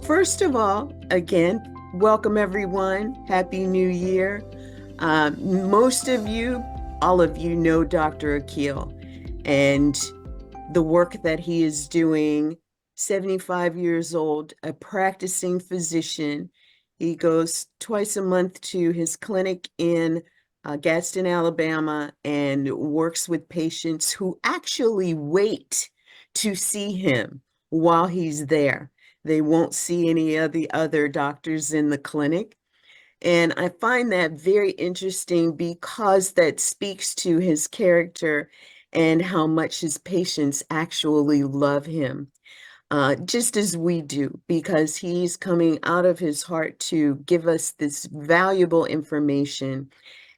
First of all, again, welcome everyone. Happy New Year. Most of you, all of you know Dr. Akil and the work that he is doing. 75 years old, a practicing physician. He goes twice a month to his clinic in Gadsden, Alabama, and works with patients who actually wait to see him while he's there. They won't see any of the other doctors in the clinic. And I find that very interesting because that speaks to his character and how much his patients actually love him, just as we do, because he's coming out of his heart to give us this valuable information.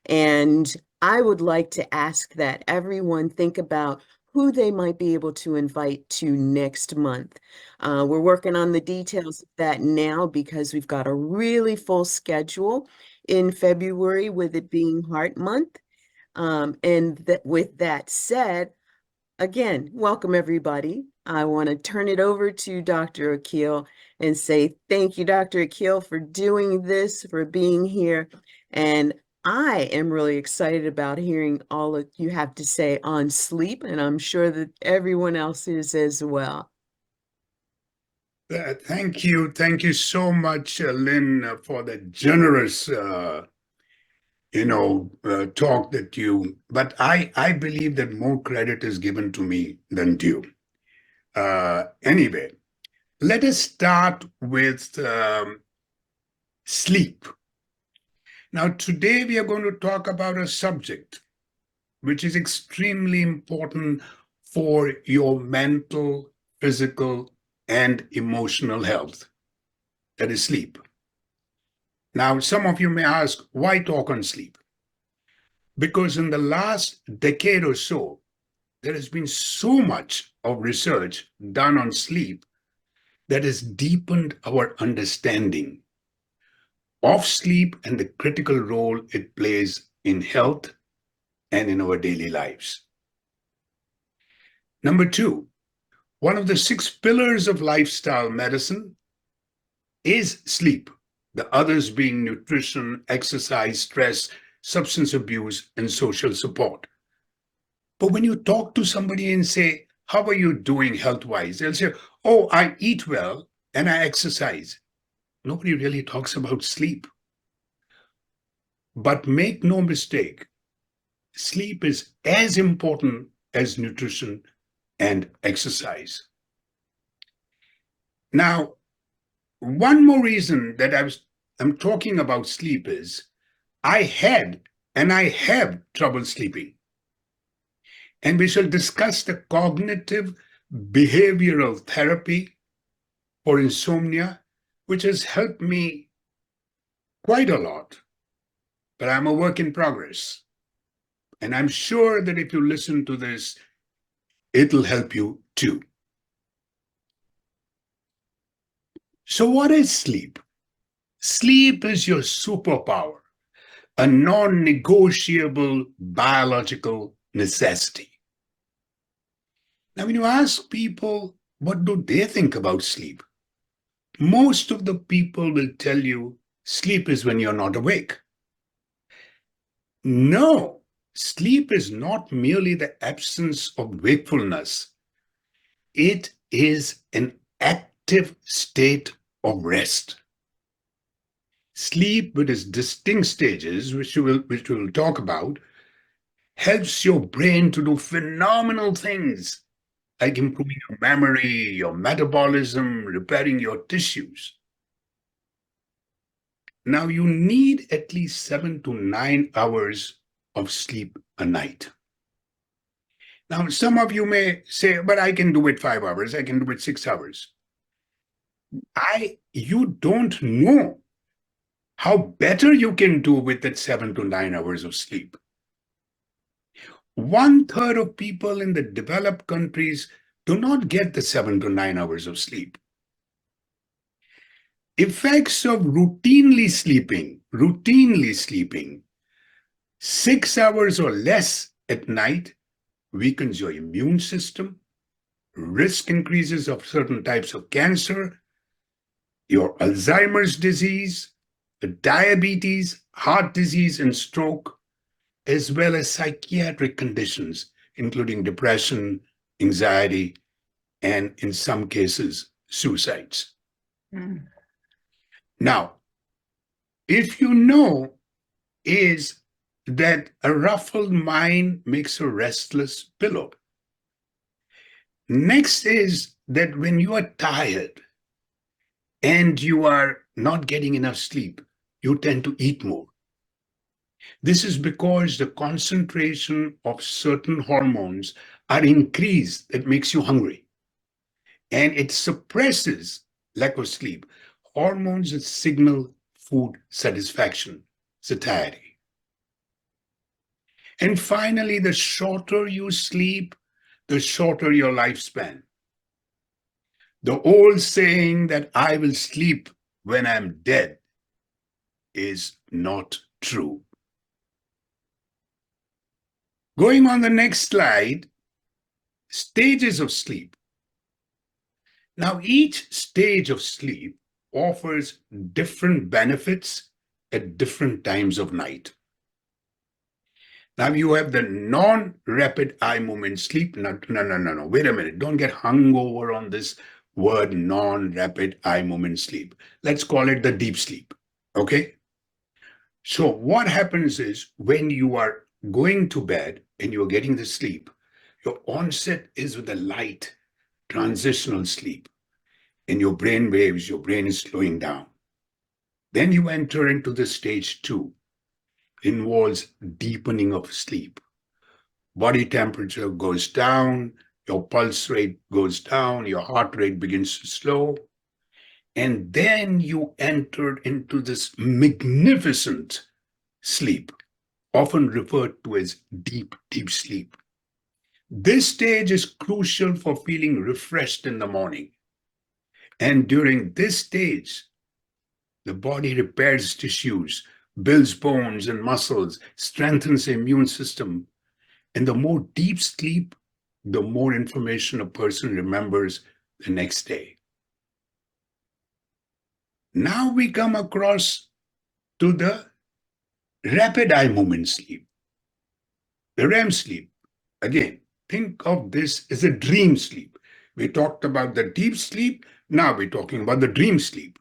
And I would like to ask that everyone think about who they might be able to invite to next month. We're working on the details of that now because we've got a really full schedule in February with it being Heart Month. And that with that said, again, welcome everybody. I want to turn it over to Dr. Akil and say thank you, Dr. Akil, for doing this, for being here. And I am really excited about hearing all that you have to say on sleep, and I'm sure that everyone else is as well. Thank you. Thank you so much, Lynn, for the generous, talk that but I believe that more credit is given to me than due. Anyway, let us start with sleep. Now, today we are going to talk about a subject which is extremely important for your mental, physical, and emotional health. That is sleep. Now, some of you may ask, why talk on sleep? Because in the last decade or so, there has been so much of research done on sleep that has deepened our understanding of sleep and the critical role it plays in health and in our daily lives. Number two, one of the 6 pillars of lifestyle medicine is sleep, the others being nutrition, exercise, stress, substance abuse, and social support. But when you talk to somebody and say, how are you doing health-wise? They'll say, oh, I eat well and I exercise. Nobody really talks about sleep. But make no mistake, sleep is as important as nutrition and exercise. Now, one more reason that I'm talking about sleep is I had and I have trouble sleeping. And we shall discuss the cognitive behavioral therapy for insomnia, which has helped me quite a lot. But I'm a work in progress. And I'm sure that if you listen to this, it'll help you too. So, what is sleep? Sleep is your superpower, a non negotiable biological necessity. Now, when you ask people, what do they think about sleep? Most of the people will tell you sleep is when you're not awake. No, sleep is not merely the absence of wakefulness, it is an active state of rest. Sleep, with its distinct stages, which we will talk about, helps your brain to do phenomenal things like improving your memory, your metabolism, repairing your tissues. Now, you need at least 7 to 9 hours of sleep a night. Now, some of you may say, but I can do it 5 hours, I can do it 6 hours. You don't know how better you can do with that 7 to 9 hours of sleep. 1/3 of people in the developed countries do not get the 7 to 9 hours of sleep. Effects of routinely sleeping 6 hours or less at night weakens your immune system, risk increases of certain types of cancer, your Alzheimer's disease, diabetes, heart disease, and stroke, as well as psychiatric conditions, including depression, anxiety, and in some cases, suicides. Mm. Now, if you know is that a ruffled mind makes a restless pillow. Next is that when you are tired and you are not getting enough sleep, you tend to eat more. This is because the concentration of certain hormones are increased that makes you hungry. And it suppresses lack of sleep. Hormones that signal food satisfaction, satiety. And finally, the shorter you sleep, the shorter your lifespan. The old saying that I will sleep when I'm dead is not true. Going on the next slide, stages of sleep. Now, each stage of sleep offers different benefits at different times of night. Now you have the non-rapid eye movement sleep. No. Wait a minute. Don't get hung over on this word non-rapid eye movement sleep. Let's call it the deep sleep. Okay? So what happens is when you are going to bed and you're getting the sleep, your onset is with a light transitional sleep. In your brain waves, your brain is slowing down. Then you enter into the stage 2, involves deepening of sleep. Body temperature goes down, your pulse rate goes down, your heart rate begins to slow. And then you enter into this magnificent sleep, often referred to as deep, deep sleep. This stage is crucial for feeling refreshed in the morning. And during this stage, the body repairs tissues, builds bones and muscles, strengthens the immune system. And the more deep sleep, the more information a person remembers the next day. Now we come across to the rapid eye movement sleep, the REM sleep. Again, think of this as a dream sleep. We talked about the deep sleep. Now we're talking about the dream sleep.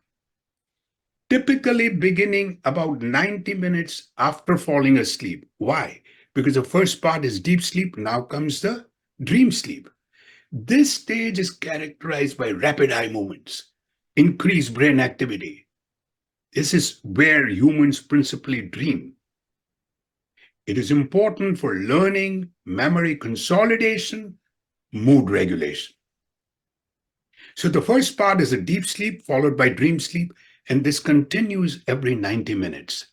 Typically beginning about 90 minutes after falling asleep. Why? Because the first part is deep sleep. Now comes the dream sleep. This stage is characterized by rapid eye movements, increased brain activity. This is where humans principally dream. It is important for learning, memory consolidation, mood regulation. So the first part is a deep sleep followed by dream sleep, and this continues every 90 minutes.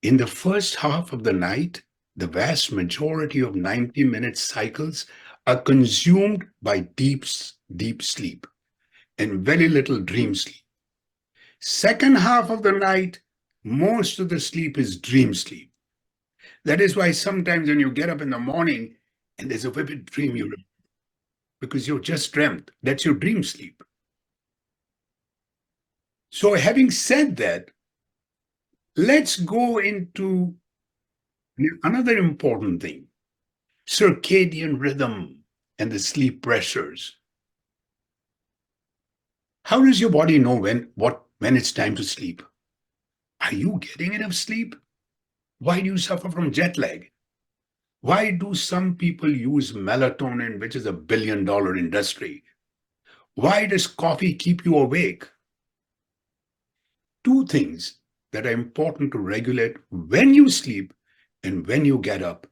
In the first half of the night, the vast majority of 90-minute cycles are consumed by deep sleep and very little dream sleep. Second half of the night, most of the sleep is dream sleep. That is why sometimes when you get up in the morning and there's a vivid dream you remember, because you just dreamt, that's your dream sleep. So having said that, let's go into another important thing, circadian rhythm and the sleep pressures. How does your body know when it's time to sleep? Are you getting enough sleep? Why do you suffer from jet lag? Why do some people use melatonin, which is a billion-dollar industry? Why does coffee keep you awake? Two things that are important to regulate when you sleep and when you get up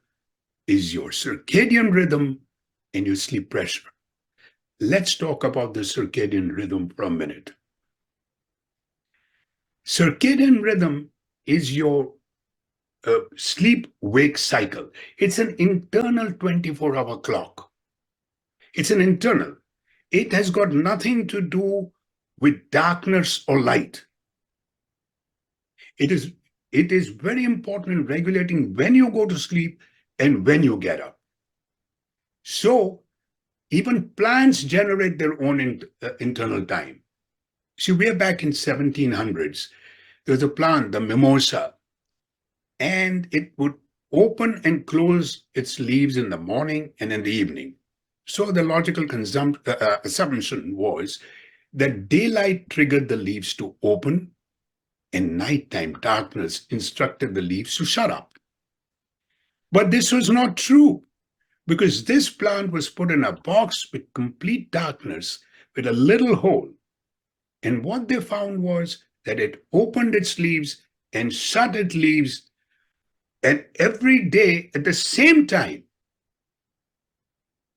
is your circadian rhythm and your sleep pressure. Let's talk about the circadian rhythm for a minute. Circadian rhythm is your sleep-wake cycle. It's an internal 24-hour clock. It's an internal. It has got nothing to do with darkness or light. It is very important in regulating when you go to sleep and when you get up. So even plants generate their own internal time. See, we're back in 1700s. There was a plant, the mimosa, and it would open and close its leaves in the morning and in the evening. So the logical assumption was that daylight triggered the leaves to open, and nighttime darkness instructed the leaves to shut up. But this was not true, because this plant was put in a box with complete darkness with a little hole. And what they found was that it opened its leaves and shut its leaves, and every day at the same time.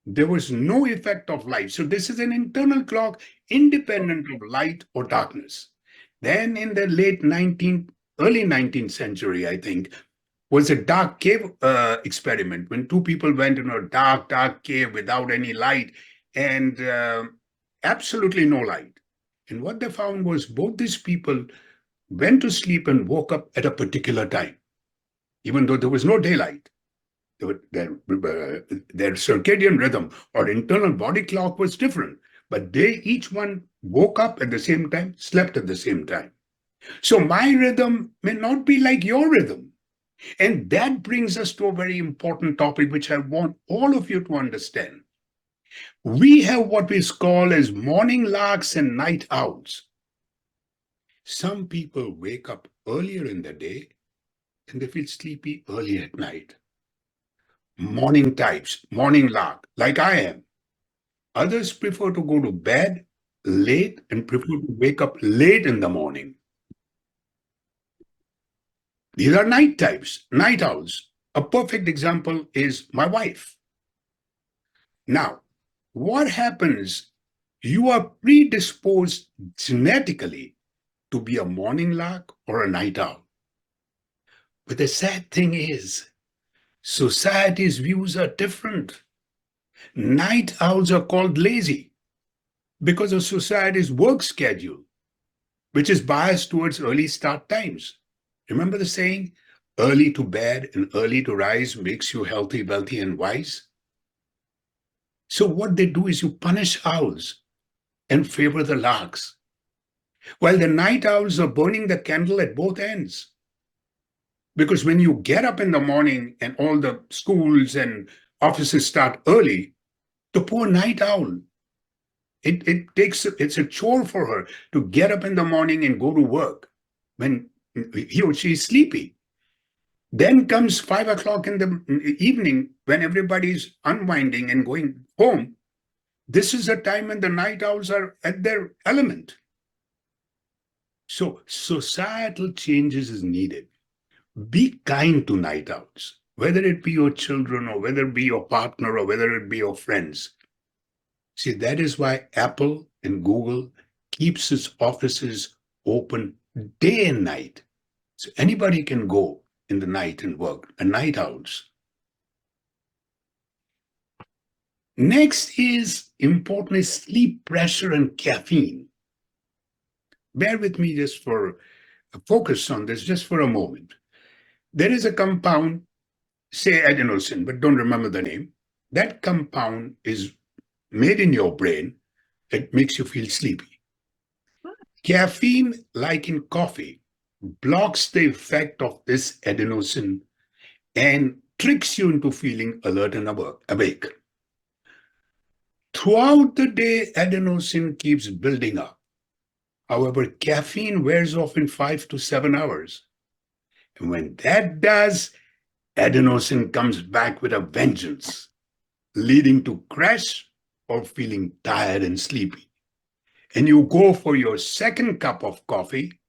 There was no effect of light. So this is an internal clock independent of light or darkness. Then in the early 19th century, I think, was a dark cave experiment when two people went in a dark cave without any light and absolutely no light. And what they found was both these people went to sleep and woke up at a particular time, even though there was no daylight. Their circadian rhythm or internal body clock was different, but they each one woke up at the same time, slept at the same time. So my rhythm may not be like your rhythm. And that brings us to a very important topic, which I want all of you to understand. We have what we call as morning larks and night owls. Some people wake up earlier in the day and they feel sleepy early at night. Morning types, morning lark, like I am. Others prefer to go to bed late and prefer to wake up late in the morning. These are night types, night owls. A perfect example is my wife. Now, what happens? You are predisposed genetically to be a morning lark or a night owl. But the sad thing is, society's views are different. Night owls are called lazy because of society's work schedule, which is biased towards early start times. Remember the saying, early to bed and early to rise makes you healthy, wealthy, and wise? So what they do is you punish owls and favor the larks, while the night owls are burning the candle at both ends. Because when you get up in the morning and all the schools and offices start early, the poor night owl, it's a chore for her to get up in the morning and go to work when he or she is sleepy. Then comes 5 o'clock in the evening when everybody's unwinding and going home. This is a time when the night owls are at their element. So societal changes is needed. Be kind to night owls, whether it be your children or whether it be your partner or whether it be your friends. See, that is why Apple and Google keeps its offices open day and night. So anybody can go in the night and work, and night owls. Next is important is sleep pressure and caffeine. Bear with me just for focus on this just for a moment. There is a compound, say adenosine, but don't remember the name. That compound is made in your brain. It makes you feel sleepy. Caffeine, like in coffee, blocks the effect of this adenosine and tricks you into feeling alert and awake. Throughout the day, adenosine keeps building up. However, caffeine wears off in 5 to 7 hours. And when that does, adenosine comes back with a vengeance, leading to crash or feeling tired and sleepy. And you go for your second cup of coffee,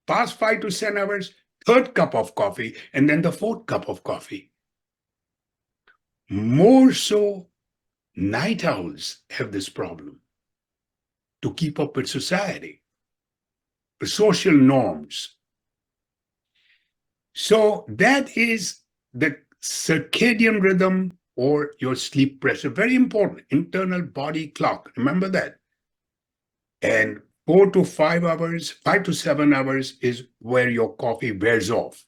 past 5 to 7 hours, third cup of coffee, and then the fourth cup of coffee. More so, night owls have this problem to keep up with society, the social norms. So that is the circadian rhythm or your sleep pressure. Very important, internal body clock. Remember that. And 4 to 5 hours, 5 to 7 hours is where your coffee wears off.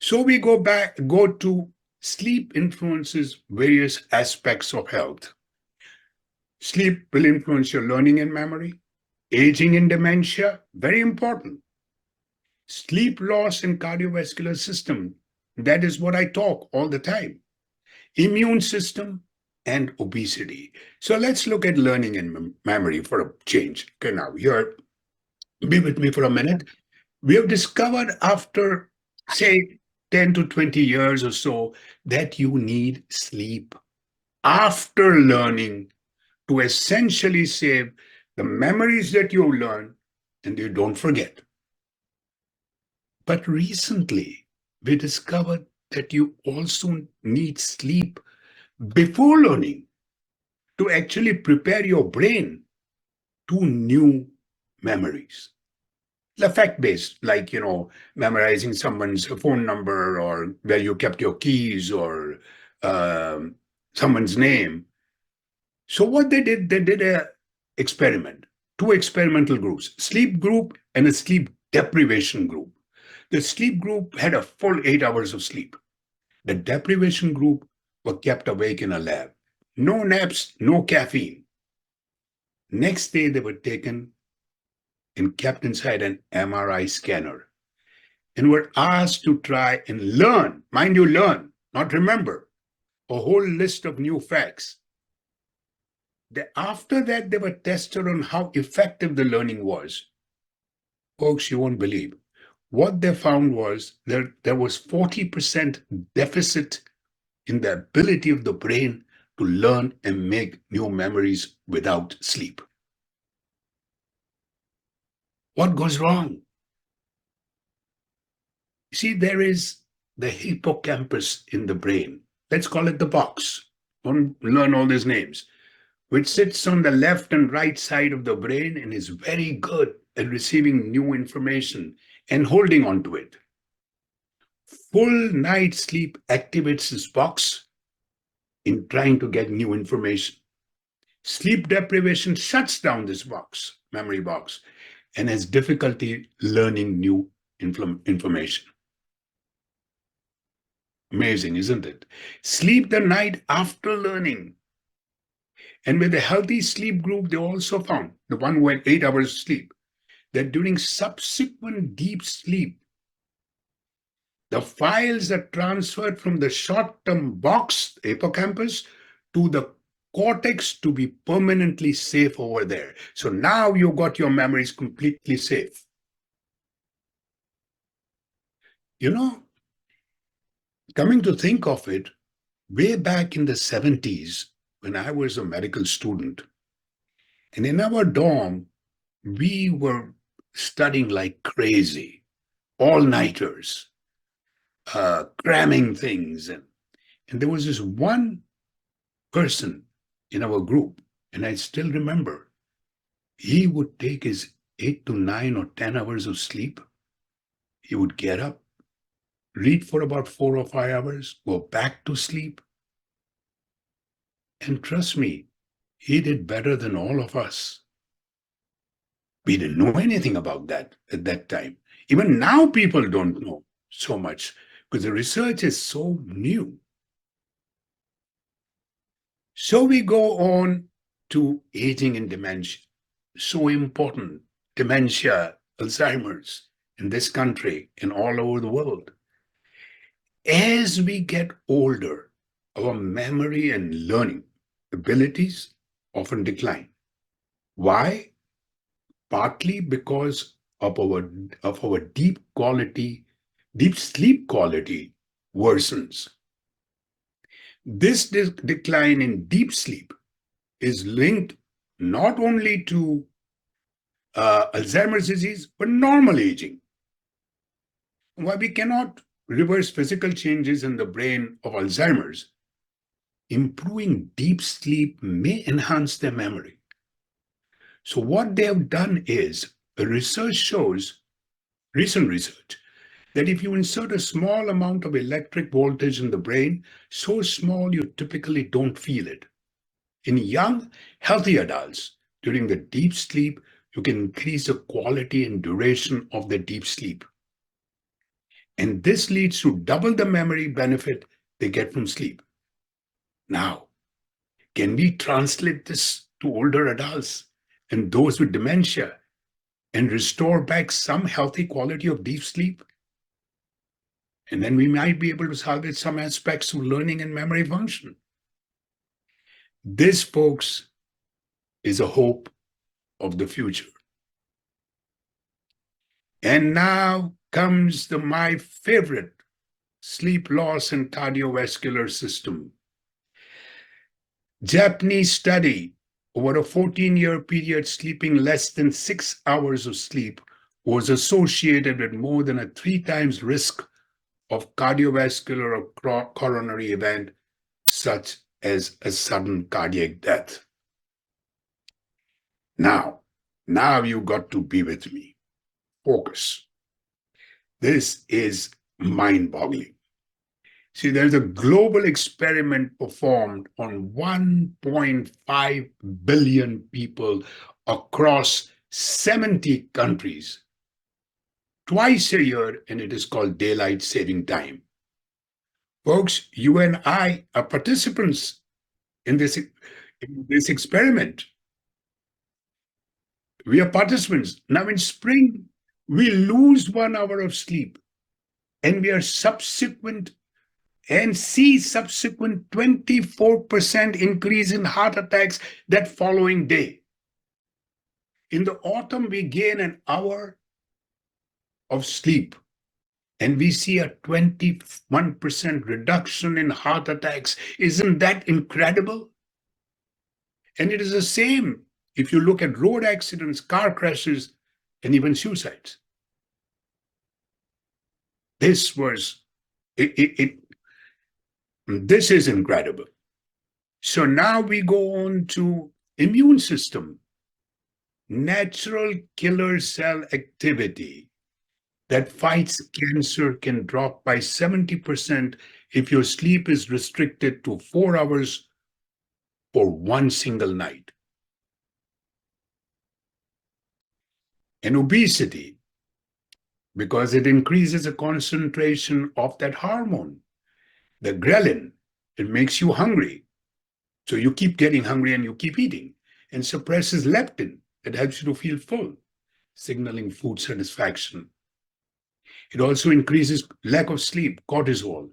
So we go to sleep influences various aspects of health. Sleep will influence your learning and memory. Aging and dementia, very important. Sleep loss and cardiovascular system, that is what I talk all the time. Immune system and obesity. So let's look at learning and memory for a change. Okay, now here, be with me for a minute. We have discovered after, say, 10 to 20 years or so that you need sleep after learning to essentially save the memories that you learn and you don't forget. But recently, we discovered that you also need sleep before learning to actually prepare your brain to new memories. The fact based, like, memorizing someone's phone number or where you kept your keys or um, someone's name. So what they did a experiment, two experimental groups, sleep group and a sleep deprivation group. The sleep group had a full 8 hours of sleep. The deprivation group were kept awake in a lab. No naps, no caffeine. Next day, they were taken and kept inside an MRI scanner and were asked to try and learn, mind you, learn, not remember, a whole list of new facts. After that, they were tested on how effective the learning was. Folks, you won't believe. What they found was there was 40% deficit in the ability of the brain to learn and make new memories without sleep. What goes wrong? See, there is the hippocampus in the brain. Let's call it the box. Don't learn all these names, which sits on the left and right side of the brain and is very good at receiving new information and holding on to it. Full night sleep activates this box in trying to get new information. Sleep deprivation shuts down this box, memory box, and has difficulty learning new information. Amazing, isn't it? Sleep the night after learning. And with a healthy sleep group, they also found, the one who had 8 hours sleep, that during subsequent deep sleep, the files are transferred from the short-term box, hippocampus, to the cortex to be permanently safe over there. So now you got your memories completely safe. You know, coming to think of it, way back in the 70s, when I was a medical student, and in our dorm, we were studying like crazy, all-nighters, cramming things. And there was this one person in our group, and I still remember, he would take his 8 to 9 or 10 hours of sleep. He would get up, read for about 4 or 5 hours, go back to sleep. And trust me, he did better than all of us. We didn't know anything about that at that time. Even now, people don't know so much because the research is so new. So we go on to aging and dementia. So important. Dementia, Alzheimer's in this country and all over the world. As we get older, our memory and learning abilities often decline. Why? Partly because of our deep sleep quality worsens. This decline in deep sleep is linked not only to Alzheimer's disease, but normal aging. While we cannot reverse physical changes in the brain of Alzheimer's, improving deep sleep may enhance their memory. So what they have done is, research shows, recent research, that if you insert a small amount of electric voltage in the brain, so small you typically don't feel it. In young, healthy adults, during the deep sleep, you can increase the quality and duration of the deep sleep. And this leads to double the memory benefit they get from sleep. Now, can we translate this to older adults and those with dementia and restore back some healthy quality of deep sleep. And then we might be able to salvage some aspects of learning and memory function. This, folks, is a hope of the future. And now comes my favorite, sleep loss and cardiovascular system. Japanese study, over a 14-year period, sleeping less than 6 hours of sleep was associated with more than a 3 times risk of cardiovascular or coronary event, such as a sudden cardiac death. Now you got to be with me. Focus. This is mind-boggling. See, there's a global experiment performed on 1.5 billion people across 70 countries twice a year, and it is called daylight saving time. Folks, you and I are participants in this experiment. We are participants. Now in spring, we lose 1 hour of sleep, and we are subsequent 24% increase in heart attacks that following day. In the autumn, we gain an hour of sleep, and we see a 21% reduction in heart attacks. Isn't that incredible? And it is the same if you look at road accidents, car crashes, and even suicides. This is incredible. So now we go on to immune system. Natural killer cell activity that fights cancer can drop by 70% if your sleep is restricted to 4 hours for one single night. And obesity, because it increases the concentration of that hormone, the ghrelin. It makes you hungry. So you keep getting hungry and you keep eating, and suppresses leptin that helps you to feel full, signaling food satisfaction. It also increases lack of sleep, cortisol,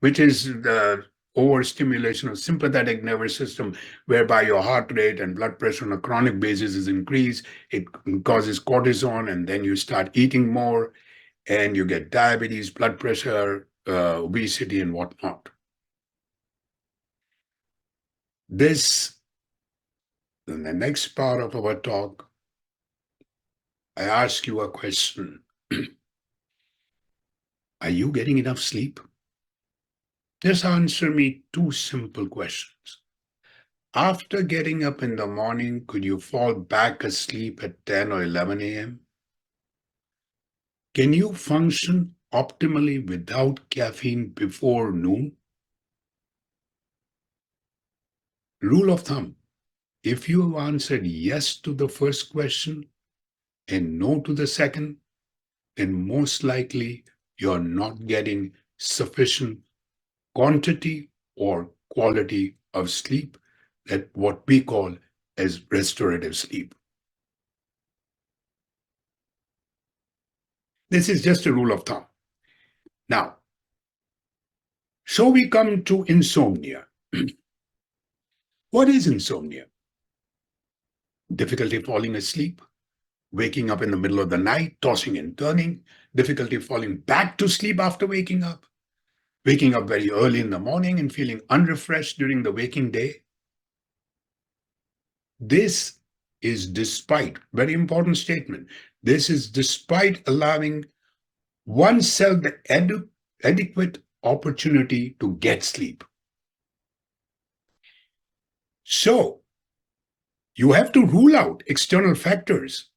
which is the overstimulation of sympathetic nervous system, whereby your heart rate and blood pressure on a chronic basis is increased. It causes cortisol, and then you start eating more, and you get diabetes, blood pressure, obesity, and whatnot. This, in the next part of our talk, I ask you a question. Are you getting enough sleep? Just answer me 2 simple questions. After getting up in the morning, could you fall back asleep at 10 or 11 a.m.? Can you function optimally without caffeine before noon? Rule of thumb, if you have answered yes to the first question and no to the second, then most likely you're not getting sufficient quantity or quality of sleep, that what we call as restorative sleep. This is just a rule of thumb. Now, so we come to insomnia. What is insomnia? Difficulty falling asleep, waking up in the middle of the night, tossing and turning, difficulty falling back to sleep after waking up very early in the morning and feeling unrefreshed during the waking day. This is despite, very important statement, this is despite allowing oneself the adequate opportunity to get sleep. So you have to rule out external factors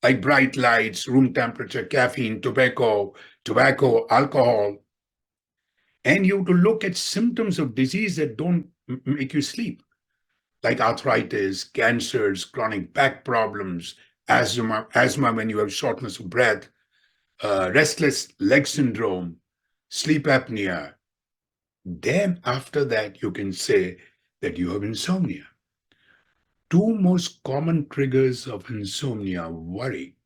like bright lights, room temperature, caffeine, tobacco, alcohol. And you have to look at symptoms of disease that don't make you sleep, like arthritis, cancers, chronic back problems, asthma when you have shortness of breath, restless leg syndrome, sleep apnea. Then after that, you can say that you have insomnia. 2 most common triggers of insomnia: worry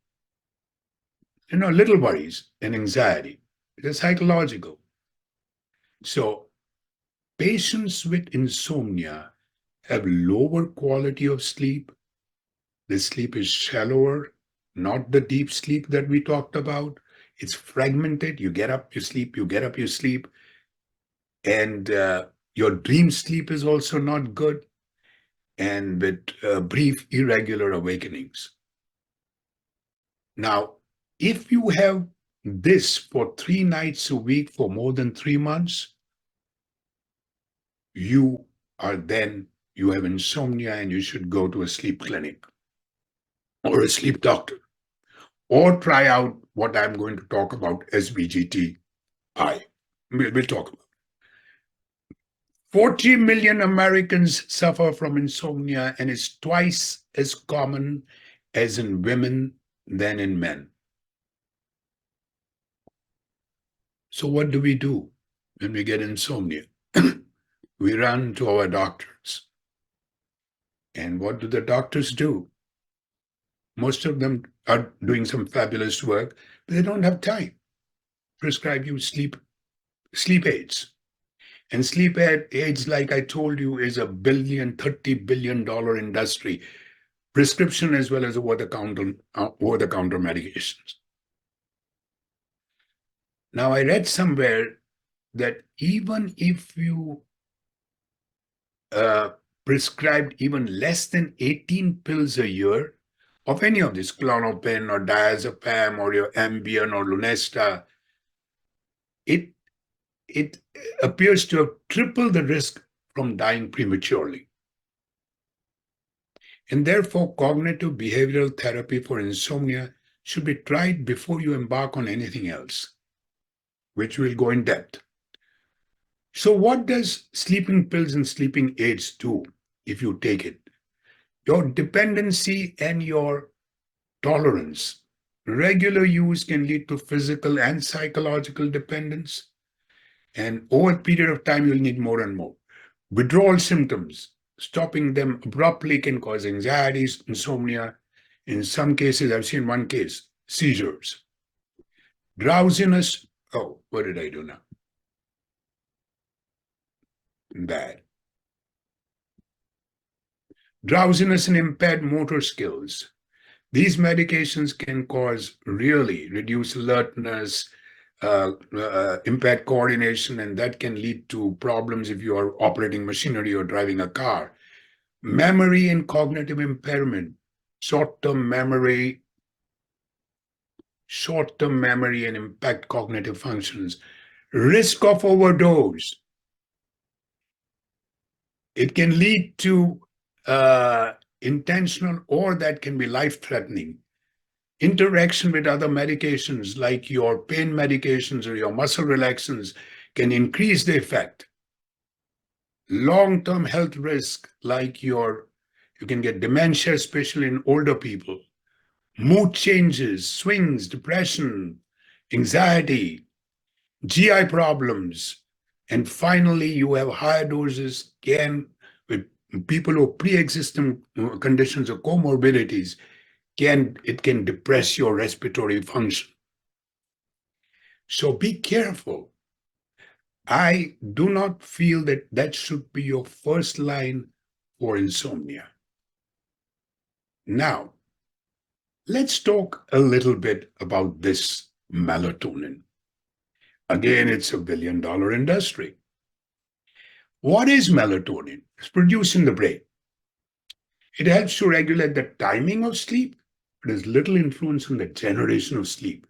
little worries and anxiety. It is psychological. So patients with insomnia have lower quality of sleep. The sleep is shallower, not the deep sleep that we talked about. It's fragmented. You get up, you sleep, you get up, you sleep. And your dream sleep is also not good, and with brief, irregular awakenings. Now, if you have this for 3 nights a week for more than 3 months, you you have insomnia and you should go to a sleep clinic or a sleep doctor or try out what I'm going to talk about, SBGTI. We'll talk about. 40 million Americans suffer from insomnia, and it's twice as common as in women than in men. So, what do we do when we get insomnia? We run to our doctors. And what do the doctors do? Most of them are doing some fabulous work, but they don't have time. Prescribe you sleep aids. And sleep aids, like I told you, is a $30 billion industry, prescription as well as over-the-counter medications. Now, I read somewhere that even if you prescribed even less than 18 pills a year of any of this, Klonopin or diazepam or your Ambien or Lunesta, it appears to have tripled the risk from dying prematurely. And therefore, cognitive behavioral therapy for insomnia should be tried before you embark on anything else, which will go in depth. So, what does sleeping pills and sleeping aids do if you take it? Your dependency and your tolerance. Regular use can lead to physical and psychological dependence. And over a period of time, you'll need more and more. Withdrawal symptoms, stopping them abruptly can cause anxieties, insomnia. In some cases, I've seen one case, seizures. Drowsiness. Oh, what did I do now? Bad. Drowsiness and impaired motor skills. These medications can cause really reduced alertness, impaired coordination, and that can lead to problems if you are operating machinery or driving a car. Memory and cognitive impairment, short-term memory and impact cognitive functions. Risk of overdose. It can lead to intentional or that can be life-threatening. Interaction with other medications like your pain medications or your muscle relaxants can increase the effect. Long-term health risk like you can get dementia, especially in older people, mood changes, swings, depression, anxiety, GI problems, and finally you have higher doses with people who have pre-existing conditions or comorbidities, it can depress your respiratory function. So be careful. I do not feel that should be your first line for insomnia. Now, let's talk a little bit about this melatonin. Again, it's a billion-dollar industry. What is melatonin? It's produced in the brain. It helps to regulate the timing of sleep, but has little influence on the generation of sleep.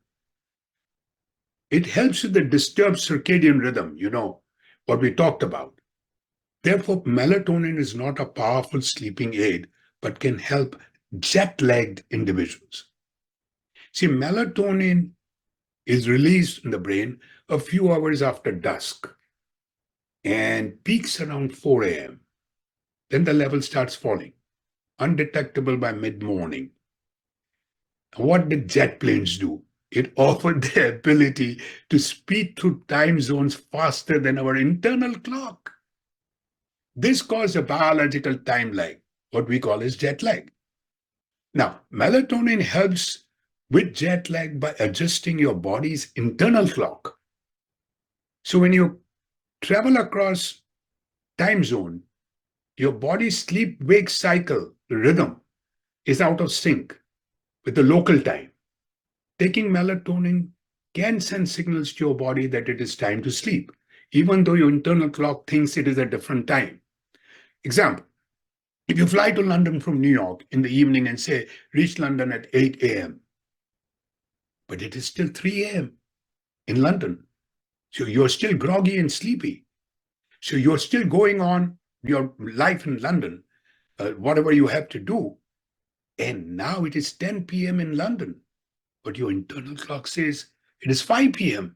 It helps with the disturbed circadian rhythm, what we talked about. Therefore, melatonin is not a powerful sleeping aid, but can help jet-lagged individuals. See, melatonin is released in the brain a few hours after dusk and peaks around 4 a.m. Then the level starts falling, undetectable by mid-morning. What did jet planes do? It offered the ability to speed through time zones faster than our internal clock. This caused a biological time lag, what we call as jet lag. Now, melatonin helps with jet lag by adjusting your body's internal clock. So when you travel across time zone, your body's sleep wake cycle rhythm is out of sync with the local time. Taking melatonin can send signals to your body that it is time to sleep, even though your internal clock thinks it is a different time. Example, if you fly to London from New York in the evening and say, reach London at 8 a.m., but it is still 3 a.m. in London. So you're still groggy and sleepy. So you're still going on your life in London, whatever you have to do. And now it is 10 p.m. in London, but your internal clock says it is 5 p.m.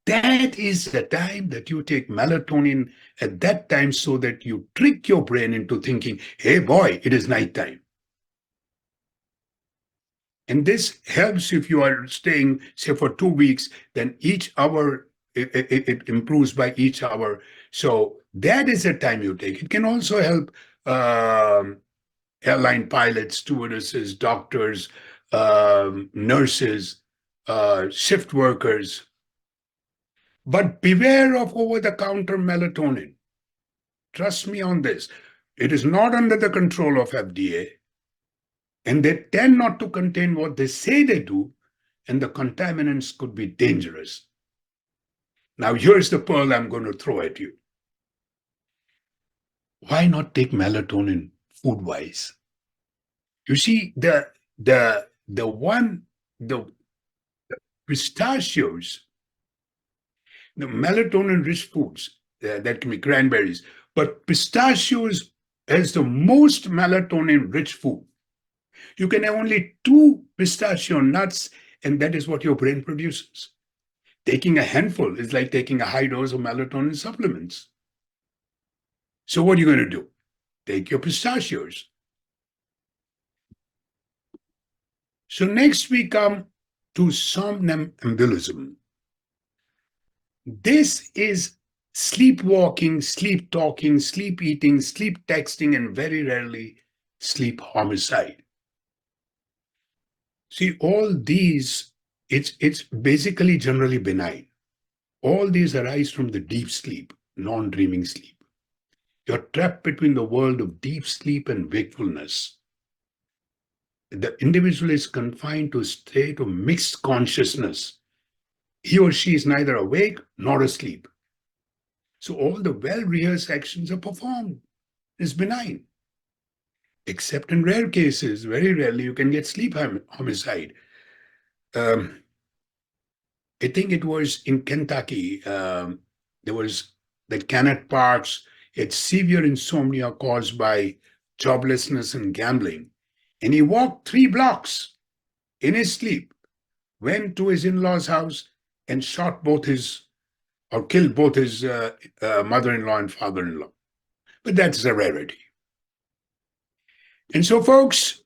That is the time that you take melatonin at that time so that you trick your brain into thinking, hey boy, it is nighttime. And this helps if you are staying, say, for 2 weeks, then each hour, it improves by each hour. So that is the time you take. It can also help airline pilots, stewardesses, doctors, nurses, shift workers. But beware of over-the-counter melatonin. Trust me on this. It is not under the control of FDA, and they tend not to contain what they say they do, and the contaminants could be dangerous. Now, here's the pearl I'm going to throw at you. Why not take melatonin food-wise? You see, the pistachios, the melatonin-rich foods that can be cranberries, but pistachios is the most melatonin-rich food. You can have only 2 pistachio nuts, and that is what your brain produces. Taking a handful is like taking a high dose of melatonin supplements. So what are you going to do? Take your pistachios. So next we come to somnambulism. This is sleepwalking, sleep talking, sleep eating, sleep texting, and very rarely sleep homicide. See, all these, it's basically generally benign. All these arise from the deep sleep, non-dreaming sleep. You're trapped between the world of deep sleep and wakefulness. The individual is confined to a state of mixed consciousness. He or she is neither awake nor asleep. So all the well-rehearsed actions are performed. It's benign. Except in rare cases, very rarely, you can get sleep homicide. Um, I think it was in Kentucky. There was that Kenneth Parks had severe insomnia caused by joblessness and gambling. And he walked 3 blocks in his sleep, went to his in-laws' house and shot both his, or killed both his mother-in-law and father-in-law. But that's a rarity. And so, folks,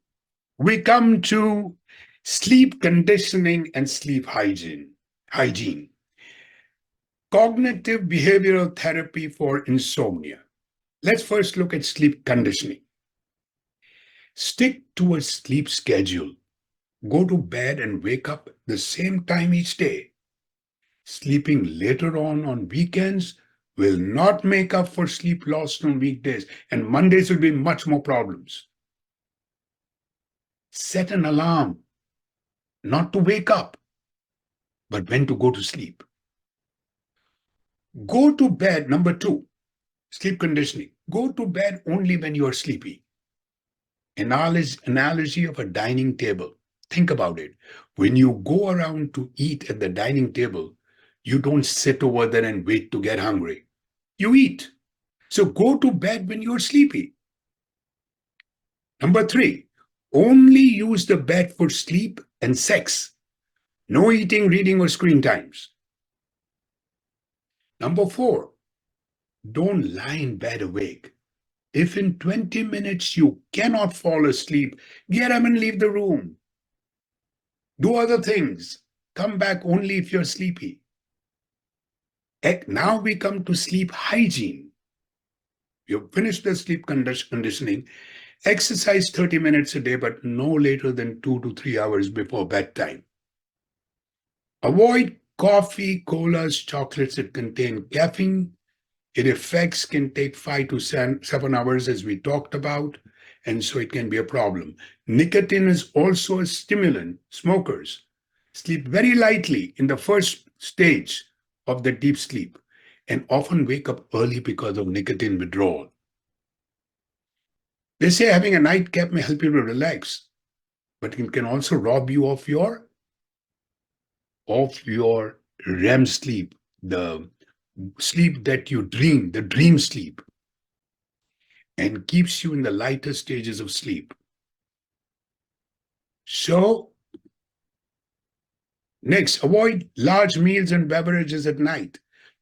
we come to sleep conditioning and sleep hygiene. Cognitive behavioral therapy for insomnia. Let's first look at sleep conditioning. Stick to a sleep schedule. Go to bed and wake up the same time each day. Sleeping later on weekends will not make up for sleep lost on weekdays, and Mondays will be much more problems. Set an alarm, not to wake up, but when to go to sleep. Go to bed, number 2, sleep conditioning. Go to bed only when you are sleepy. Analogy of a dining table. Think about it. When you go around to eat at the dining table, you don't sit over there and wait to get hungry. You eat. So go to bed when you're sleepy. Number 3, only use the bed for sleep and sex. No eating, reading, or screen times. Number 4, don't lie in bed awake. If in 20 minutes you cannot fall asleep, get up and leave the room. Do other things. Come back only if you're sleepy. Now we come to sleep hygiene. You've finished the sleep conditioning. Exercise 30 minutes a day, but no later than 2 to 3 hours before bedtime. Avoid coffee, colas, chocolates that contain caffeine. Its effects can take 5 to 7 hours, as we talked about, and so it can be a problem. Nicotine is also a stimulant. Smokers sleep very lightly in the first stage of the deep sleep and often wake up early because of nicotine withdrawal. They say having a nightcap may help you to relax, but it can also rob you of your REM sleep, the sleep that you dream, the dream sleep, and keeps you in the lighter stages of sleep. So, next, avoid large meals and beverages at night.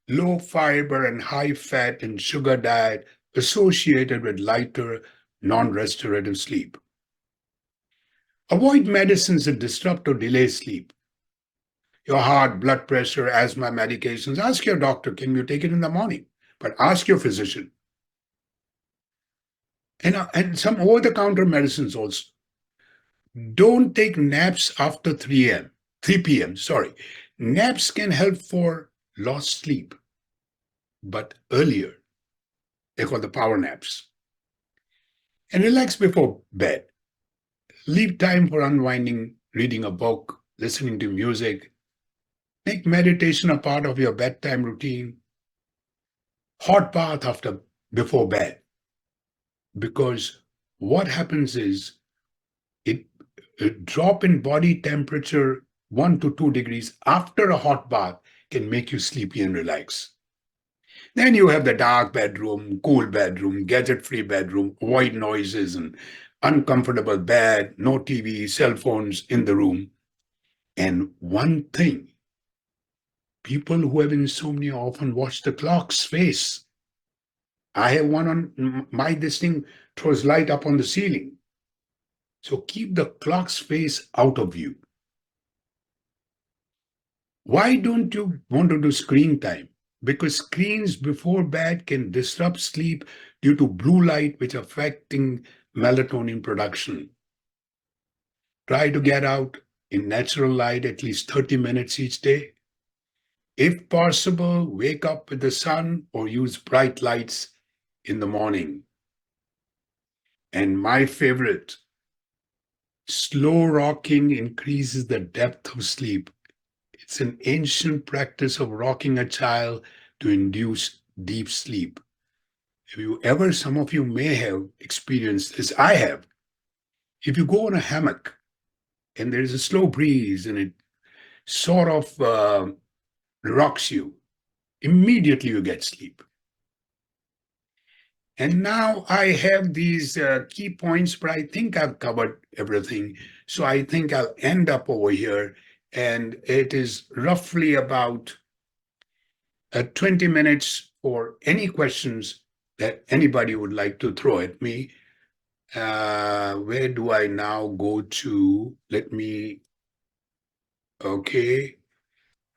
Low fiber and high fat and sugar diet associated with lighter, non restorative sleep. Avoid medicines that disrupt or delay sleep. Your heart, blood pressure, asthma medications. Ask your doctor, can you take it in the morning? But ask your physician. And some over the counter medicines also. Don't take naps after 3 p.m. Sorry. Naps can help for lost sleep, but earlier. They call the power naps. And relax before bed. Leave time for unwinding, reading a book, listening to music. Make meditation a part of your bedtime routine. Hot bath before bed. Because what happens is it a drop in body temperature 1 to 2 degrees after a hot bath can make you sleepy and relax. Then you have the dark bedroom, cool bedroom, gadget free bedroom, avoid noises and uncomfortable bed, no TV, cell phones in the room. And one thing, people who have insomnia often watch the clock's face. I have one on this thing throws light up on the ceiling. So keep the clock's face out of view. Why don't you want to do screen time? Because screens before bed can disrupt sleep due to blue light, which affecting melatonin production. Try to get out in natural light at least 30 minutes each day. If possible, wake up with the sun or use bright lights in the morning. And my favorite, slow rocking increases the depth of sleep. It's an ancient practice of rocking a child to induce deep sleep. Some of you may have experienced this, I have. If you go on a hammock and there's a slow breeze and it sort of rocks you, immediately you get sleep. And now I have these key points, but I think I've covered everything. So I think I'll end up over here. And it is roughly about 20 minutes for any questions that anybody would like to throw at me. Where do I now go to? Okay.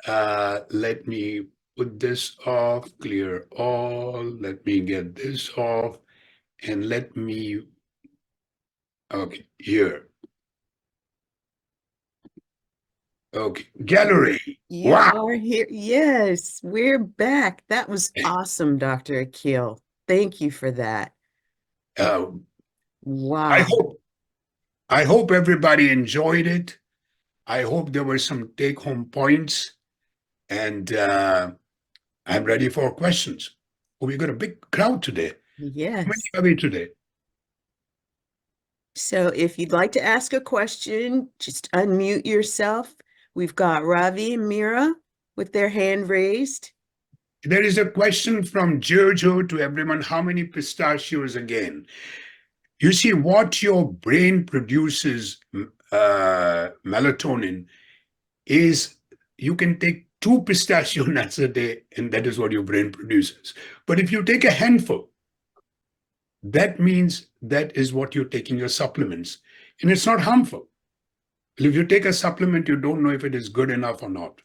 Let me put this off, clear all. Let me get this off. And okay, here. Okay, gallery. You Wow. are here. Yes, we're back. That was awesome, Dr. Akil. Thank you for that. Uh, I Wow. hope I hope everybody enjoyed it. I hope there were some take-home points, and I'm ready for questions. Oh, we got a big crowd today. How many Yes. are we today? So if you'd like to ask a question, just unmute yourself. We've got Ravi and Mira with their hand raised. There is a question from Jojo to everyone. How many pistachios again? You see, what your brain produces, melatonin, is you can take 2 pistachio nuts a day, and that is what your brain produces. But if you take a handful, that means that is what you're taking your supplements, and it's not harmful. If you take a supplement, you don't know if it is good enough or not.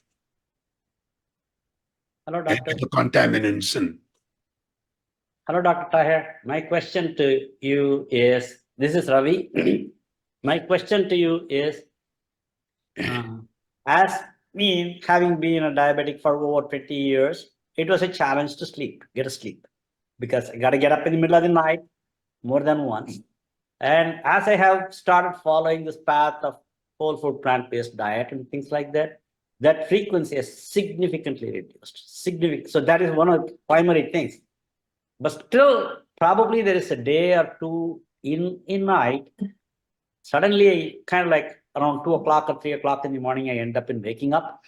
Hello, And Doctor. the contaminants. Hello, Dr. Taher. My question to you is, This is Ravi. My question to you is, as me having been a diabetic for over 20 years, it was a challenge to sleep, get a sleep, because I got to get up in the middle of the night more than once. And as I have started following this path of whole food plant-based diet and things like that, that frequency has significantly reduced. Significant. So that is one of the primary things. But still, probably there is a day or two in night. Suddenly, kind of like around 2 o'clock or 3 o'clock in the morning, I end up in waking up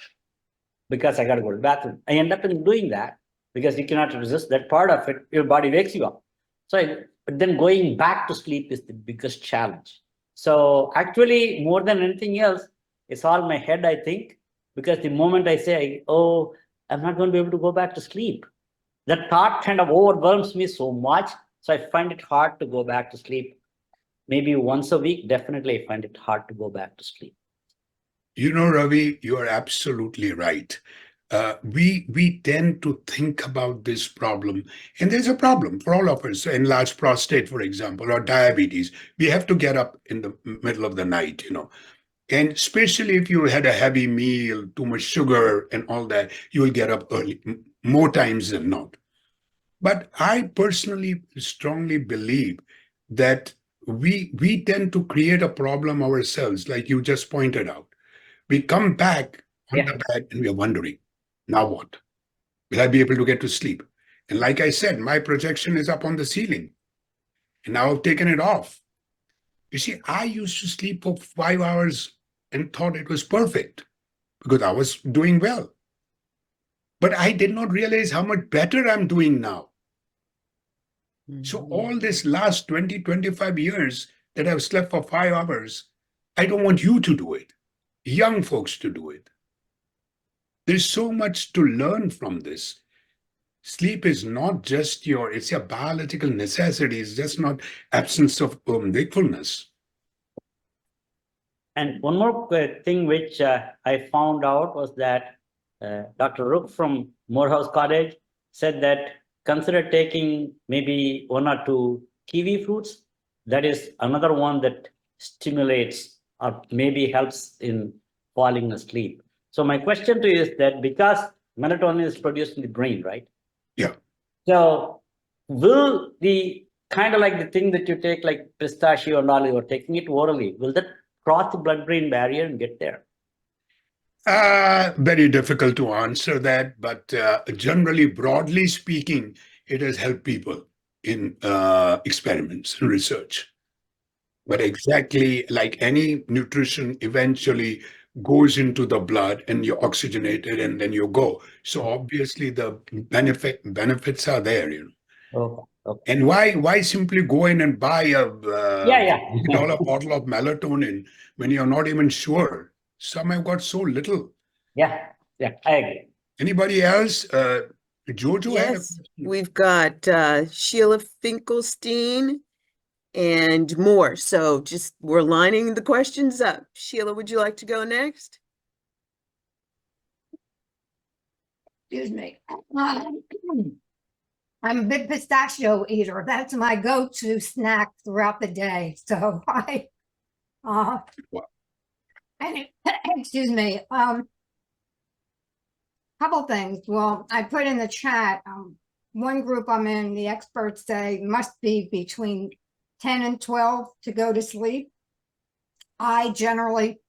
because I got to go to the bathroom. I end up in doing that because you cannot resist that part of it. Your body wakes you up. But then going back to sleep is the biggest challenge. So actually, more than anything else, it's all my head, I think, because the moment I say, oh, I'm not going to be able to go back to sleep, that thought kind of overwhelms me so much. So I find it hard to go back to sleep. Maybe once a week, definitely I find it hard to go back to sleep. You know, Ravi, you are absolutely right. We tend to think about this problem, and there's a problem for all of us. Enlarged prostate, for example, or diabetes. We have to get up in the middle of the night, and especially if you had a heavy meal, too much sugar, and all that, you will get up early, more times than not. But I personally strongly believe that we tend to create a problem ourselves, like you just pointed out. We come back on the bed and we are wondering, now what? Will I be able to get to sleep? And like I said, my projection is up on the ceiling. And now I've taken it off. You see, I used to sleep for 5 hours and thought it was perfect because I was doing well. But I did not realize how much better I'm doing now. So all this last 20, 25 years that I've slept for 5 hours, I don't want you to do it, young folks to do it. There's so much to learn from this. Sleep is not just it's a biological necessity. It's just not absence of wakefulness. And one more thing which I found out was that Dr. Rook from Morehouse College said that consider taking maybe 1 or 2 kiwi fruits. That is another one that stimulates or maybe helps in falling asleep. So my question to you is that because melatonin is produced in the brain, right? Yeah. So will the kind of like the thing that you take, like pistachio and all, you're taking it orally, will that cross the blood-brain barrier and get there? Very difficult to answer that, but generally, broadly speaking, it has helped people in experiments and research. But exactly like any nutrition eventually goes into the blood and you oxygenate it and then you go. So obviously the benefits are there. Okay. Okay. And why simply go in and buy a Yeah. $50 bottle of melatonin when you're not even sure? Some have got so little. Yeah, I agree. Anybody else? Jojo had a Yes, question. we've got Sheila Finkelstein and more. So just we're lining the questions up. Sheila, would you like to go next? Excuse me. I'm a big pistachio eater. That's my go-to snack throughout the day. So excuse me. Couple things. Well, I put in the chat, one group I'm in, the experts say must be between 10 and 12 to go to sleep. I generally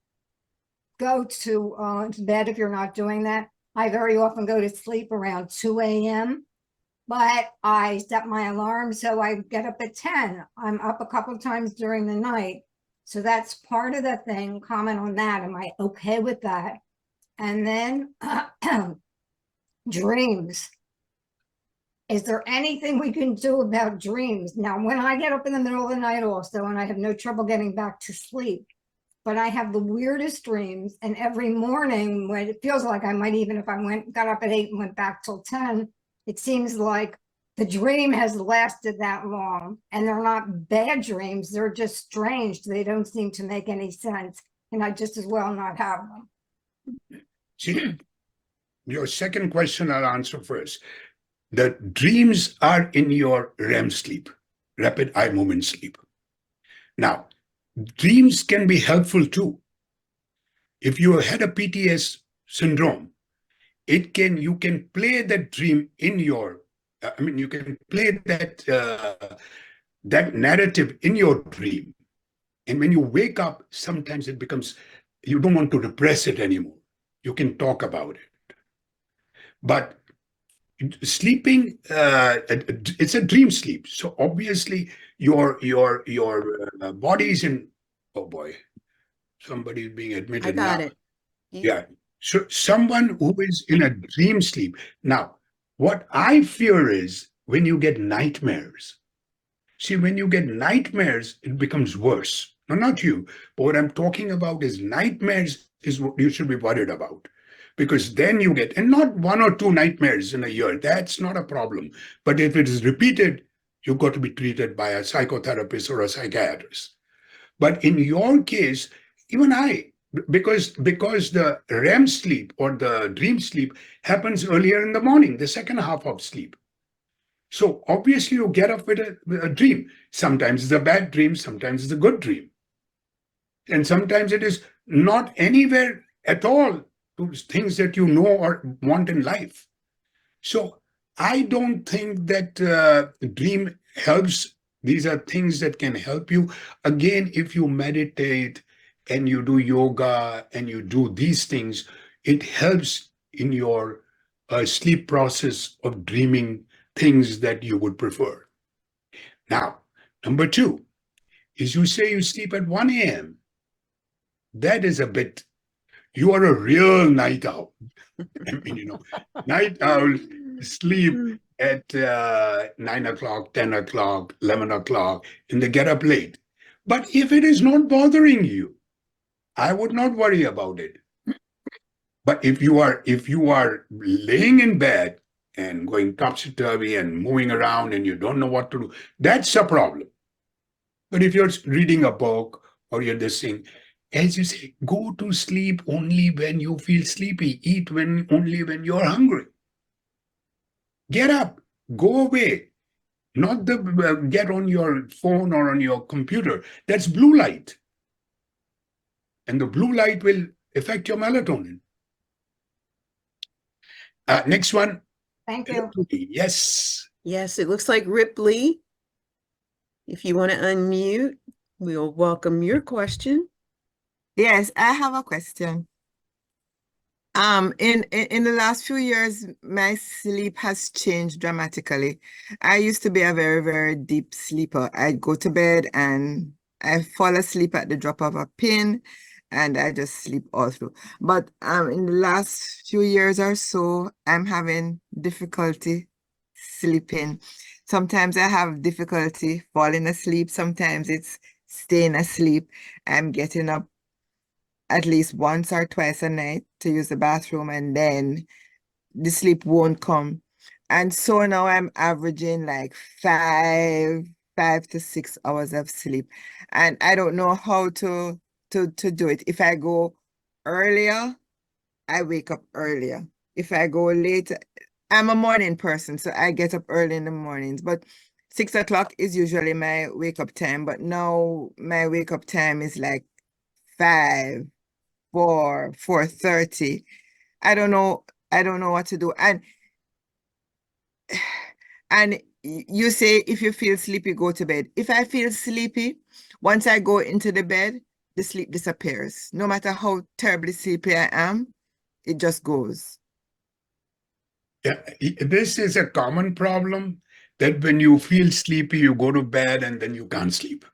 go to bed if you're not doing that. I very often go to sleep around 2 a.m. But I set my alarm, so I get up at 10. I'm up a couple of times during the night. So that's part of the thing. Comment on that. Am I okay with that? And then dreams. Is there anything we can do about dreams? Now, when I get up in the middle of the night also, and I have no trouble getting back to sleep, but I have the weirdest dreams. And every morning when it feels like I might, even if I got up at 8 and went back till 10, it seems like the dream has lasted that long. And they're not bad dreams. They're just strange. They don't seem to make any sense. And I just as well not have them. See, your second question I'll answer first. The dreams are in your REM sleep, rapid eye movement sleep. Now, dreams can be helpful too. If you had a PTS syndrome, you can play that dream in your, you can play that narrative in your dream. And when you wake up, sometimes it becomes, you don't want to repress it anymore. You can talk about it. But sleeping, it's a dream sleep. So obviously your body is in, oh boy, somebody is being I admitted got now. it. Yeah. So someone who is in a dream sleep. Now, what I fear is when you get nightmares. See, when you get nightmares, it becomes worse. No, not you. But what I'm talking about is nightmares is what you should be worried about. Because then you get, and not one or two nightmares in a year. That's not a problem. But if it is repeated, you've got to be treated by a psychotherapist or a psychiatrist. But in your case, even because the REM sleep or the dream sleep happens earlier in the morning, the second half of sleep. So obviously you get up with a dream. Sometimes it's a bad dream, sometimes it's a good dream. And sometimes it is not anywhere at all to things that you know or want in life. So I don't think that dream helps. These are things that can help you. Again, if you meditate and you do yoga and you do these things, it helps in your sleep process of dreaming things that you would prefer. Now, number two is you say you sleep at 1 a.m. That is a bit, you are a real night owl. I mean, night owls sleep at 9 o'clock, 10 o'clock, 11 o'clock, and they get up late. But if it is not bothering you, I would not worry about it. But if you are laying in bed and going topsy-turvy and moving around and you don't know what to do, that's a problem. But if you're reading a book or you're this thing, as you say, go to sleep only when you feel sleepy. Eat only when you're hungry. Get up, go away. Not get on your phone or on your computer. That's blue light. And the blue light will affect your melatonin. Next one. Thank you. Yes. Yes, it looks like Ripley. If you want to unmute, we'll welcome your question. Yes, I have a question. In the last few years, my sleep has changed dramatically. I used to be a very, very deep sleeper. I'd go to bed and I fall asleep at the drop of a pin and I just sleep all through. But in the last few years or so, I'm having difficulty sleeping. Sometimes I have difficulty falling asleep. Sometimes it's staying asleep. I'm getting up at least once or twice a night to use the bathroom, and then the sleep won't come. And so now I'm averaging like 5 to 6 hours of sleep. And I don't know how to do it. If I go earlier, I wake up earlier. If I go late, I'm a morning person, so I get up early in the mornings. But 6 o'clock is usually my wake up time. But now my wake up time is like 5, 4:30. I don't know. I don't know what to do. And you say if you feel sleepy, go to bed. If I feel sleepy, once I go into the bed, the sleep disappears. No matter how terribly sleepy I am, it just goes. Yeah, this is a common problem that when you feel sleepy, you go to bed and then you can't sleep.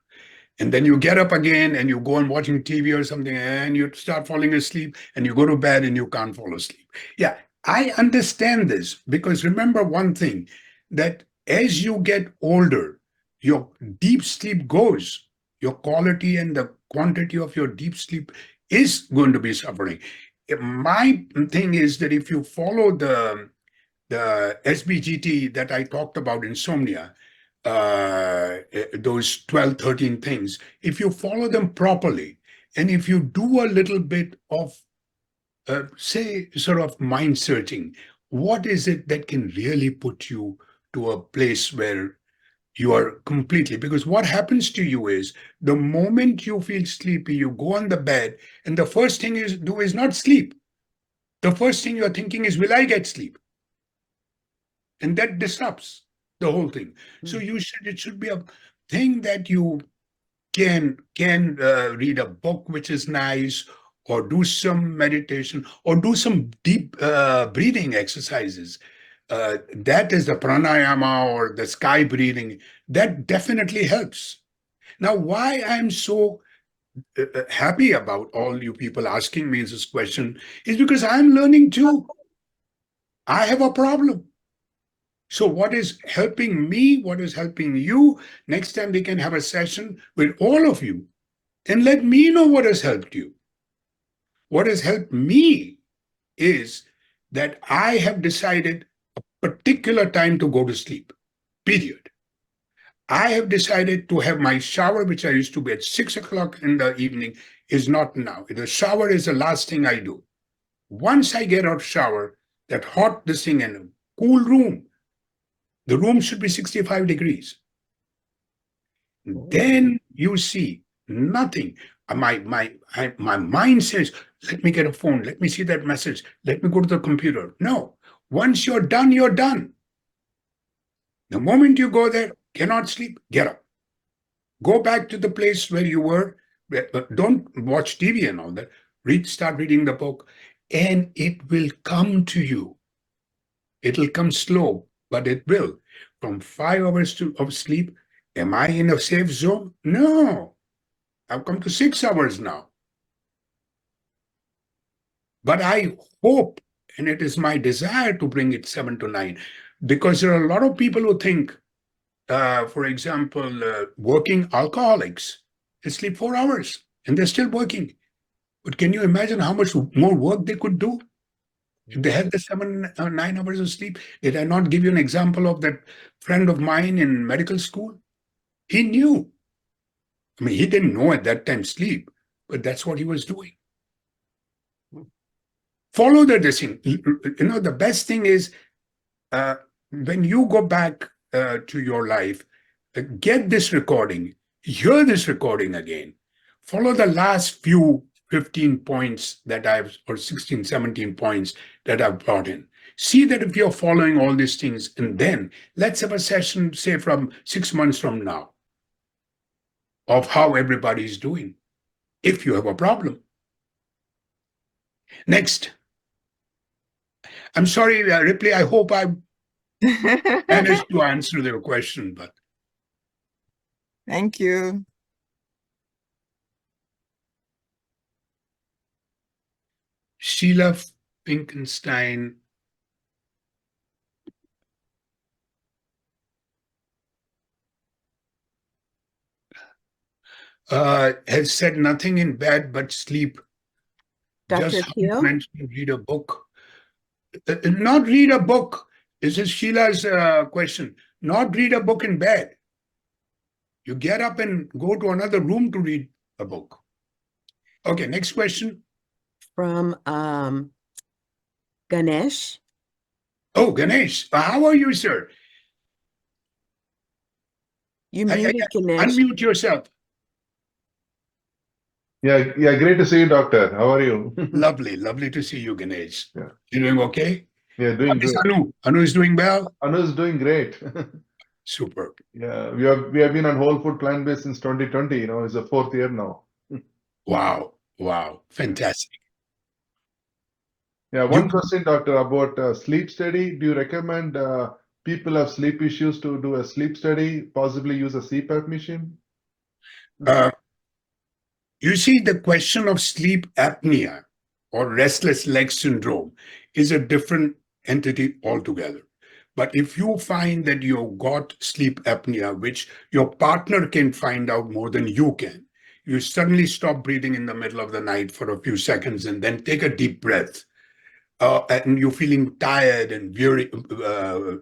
And then you get up again and you go on watching TV or something and you start falling asleep and you go to bed and you can't fall asleep. Yeah, I understand this because remember one thing, that as you get older, your deep sleep goes. Your quality and the quantity of your deep sleep is going to be suffering. My thing is that if you follow the SBGT that I talked about, insomnia, those 12, 13 things, if you follow them properly, and if you do a little bit of, say, sort of mind searching, what is it that can really put you to a place where You are completely, because what happens to you is the moment you feel sleepy, you go on the bed, and the first thing you do is not sleep. The first thing you're thinking is, will I get sleep? And that disrupts the whole thing. So it should be a thing that you can read a book which is nice, or do some meditation, or do some deep breathing exercises. That is the pranayama or the sky breathing. That definitely helps. Now, why I'm so happy about all you people asking me this question is because I'm learning too. I have a problem. So what is helping me? What is helping you? Next time we can have a session with all of you and let me know what has helped you. What has helped me is that I have decided a particular time to go to sleep, period. I have decided to have my shower, which I used to be at 6 o'clock in the evening, is not now. The shower is the last thing I do. Once I get out of shower, that hot this thing in a cool room, the room should be 65 degrees. Then you see nothing. My mind says, let me get a phone, let me see that message, let me go to the computer. No, once you're done, you're done. The moment you go there, cannot sleep, get up. Go back to the place where you were. Don't watch TV and all that. Start reading the book, and it will come to you. It'll come slow, but it will. From 5 hours of sleep, am I in a safe zone? No. I've come to 6 hours now. But I hope, and it is my desire to bring it 7 to 9, because there are a lot of people who think, for example, working alcoholics, they sleep 4 hours and they're still working. But can you imagine how much more work they could do if they had the 7 or 9 hours of sleep? Did I not give you an example of that friend of mine in medical school? He knew. I mean, he didn't know at that time sleep, but that's what he was doing. Follow the decision. The best thing is when you go back to your life, get this recording, hear this recording again, follow the last few 15 points or 16, 17 points that I've brought in. See that if you're following all these things, and then let's have a session, say from 6 months from now, of how everybody's doing, if you have a problem. Next. I'm sorry, Ripley, I hope I managed to answer your question, but. Thank you. Sheila Finkenstein. Has said nothing in bed but sleep. Dr. Just Akil? mentioned read a book. Not read a book. This is Sheila's question. Not read a book in bed. You get up and go to another room to read a book. Okay, next question. From Ganesh. Oh, Ganesh, how are you, sir? You muted Ganesh. Unmute yourself. Yeah, great to see you, doctor. How are you? Lovely to see you, Ganesh. Yeah. You doing okay? Yeah, doing How is great. Anu? Anu is doing well? Anu is doing great. Superb. Yeah, we have been on whole food plant-based since 2020. It's the 4th year now. Wow, fantastic. Yeah, one question, doctor, about sleep study. Do you recommend people have sleep issues to do a sleep study, possibly use a CPAP machine? You see, the question of sleep apnea or restless leg syndrome is a different entity altogether. But if you find that you've got sleep apnea, which your partner can find out more than you can, you suddenly stop breathing in the middle of the night for a few seconds and then take a deep breath. And you're feeling tired and weary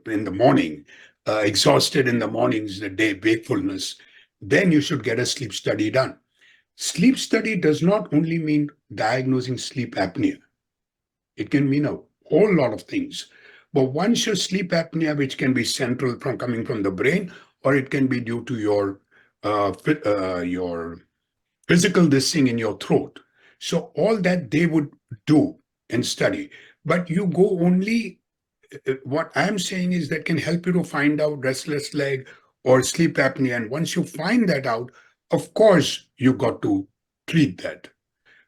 in the morning, exhausted in the mornings, the day, wakefulness, then you should get a sleep study done. Sleep study does not only mean diagnosing sleep apnea. It can mean a whole lot of things. But once your sleep apnea, which can be central from coming from the brain, or it can be due to your physical this thing in your throat. So all that they would do and study. But you go only, what I'm saying is that can help you to find out restless leg or sleep apnea. And once you find that out, of course, you got to treat that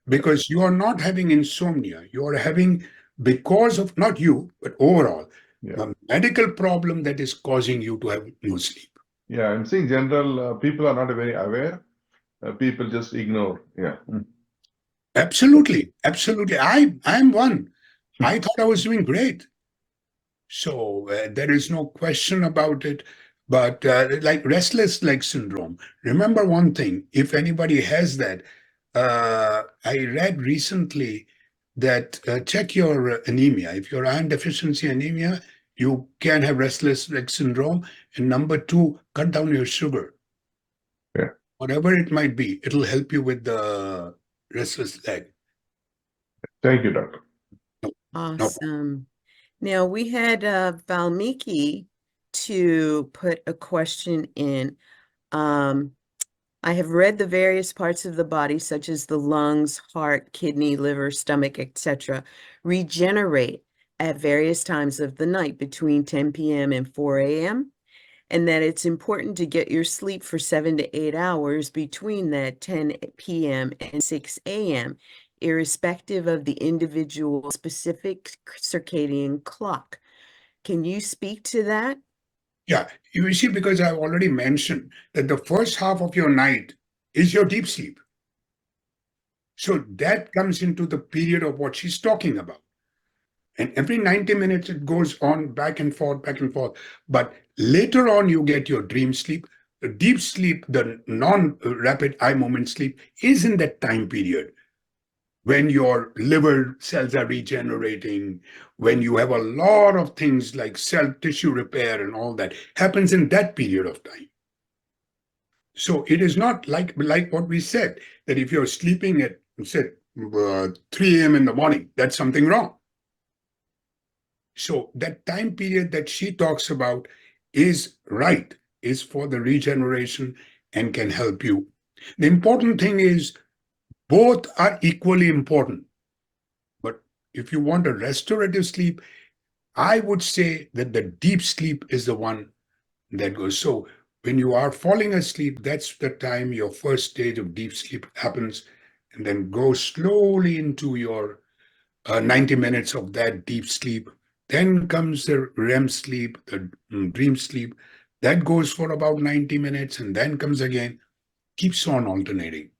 because you are not having insomnia. You are having, because of not you, but overall, Yeah. a medical problem that is causing you to have no sleep. Yeah, I'm seeing general people are not very aware. People just ignore. Yeah. Absolutely. Absolutely. I'm one. I thought I was doing great. So there is no question about it. But like restless leg syndrome, remember one thing, if anybody has that, I read recently that check your anemia. If you're iron deficiency anemia, you can have restless leg syndrome. And number two, cut down your sugar. Yeah. Whatever it might be, it'll help you with the restless leg. Thank you, doctor. No, Awesome. Now we had Valmiki to put a question in. I have read the various parts of the body, such as the lungs, heart, kidney, liver, stomach, etc., regenerate at various times of the night between 10 p.m. and 4 a.m., and that it's important to get your sleep for 7 to 8 hours between that 10 p.m. and 6 a.m., irrespective of the individual specific circadian clock. Can you speak to that? Yeah, you see, because I've already mentioned that the first half of your night is your deep sleep. So that comes into the period of what she's talking about. And every 90 minutes, it goes on back and forth, back and forth. But later on, you get your dream sleep. The deep sleep, the non-rapid eye movement sleep, is in that time period when your liver cells are regenerating, when you have a lot of things like cell tissue repair and all that happens in that period of time. So it is not like what we said, that if you're sleeping at, say, 3 a.m. in the morning, that's something wrong. So that time period that she talks about is right, is for the regeneration and can help you. The important thing is both are equally important. But if you want a restorative sleep, I would say that the deep sleep is the one that goes. So when you are falling asleep, that's the time your first stage of deep sleep happens, and then go slowly into your 90 minutes of that deep sleep. Then comes the REM sleep, the dream sleep. That goes for about 90 minutes and then comes again, keeps on alternating.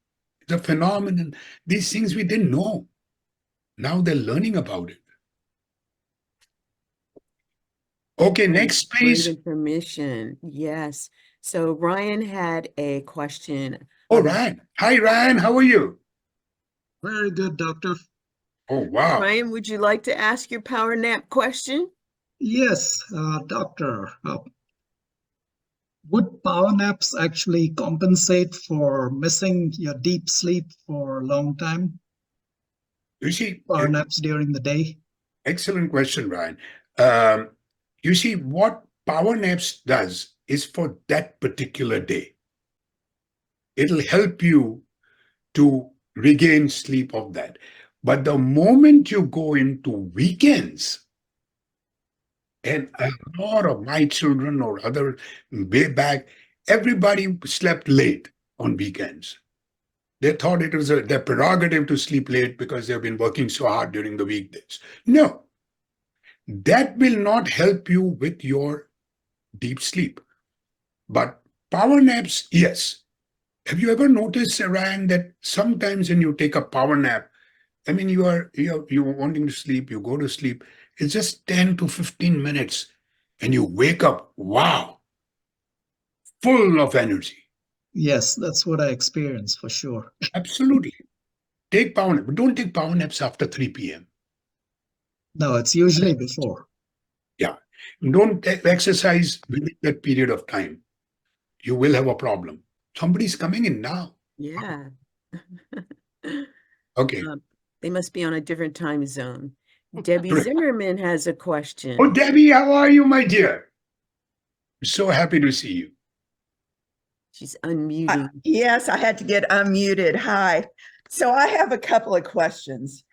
It's a phenomenon. These things we didn't know. Now they're learning about it. Okay, next, Great please. information. Yes. So Ryan had a question. Oh, Ryan. Hi, Ryan. How are you? Very good, doctor. Oh, wow. Ryan, would you like to ask your power nap question? Yes, doctor. Would power naps actually compensate for missing your deep sleep for a long time? You see, Power naps during the day? excellent question, Ryan. You see, what power naps does is for that particular day. It'll help you to regain sleep of that. But the moment you go into weekends, and a lot of my children or other way back, everybody slept late on weekends. They thought it was their prerogative to sleep late because they've been working so hard during the weekdays. No, that will not help you with your deep sleep. But power naps, yes. Have you ever noticed, Ryan, that sometimes when you take a power nap, I mean, you're wanting to sleep, you go to sleep, it's just 10 to 15 minutes, and you wake up, wow, full of energy. Yes, that's what I experienced for sure. Absolutely. Take power nap, but don't take power naps after 3 p.m. No, it's usually before. Yeah. Don't exercise within that period of time. You will have a problem. Somebody's coming in now. Yeah. Okay. They must be on a different time zone. Debbie Great. Zimmerman has a question. Oh, Debbie, how are you, my dear? So happy to see you. She's unmuting. Yes, I had to get unmuted. Hi. So I have a couple of questions.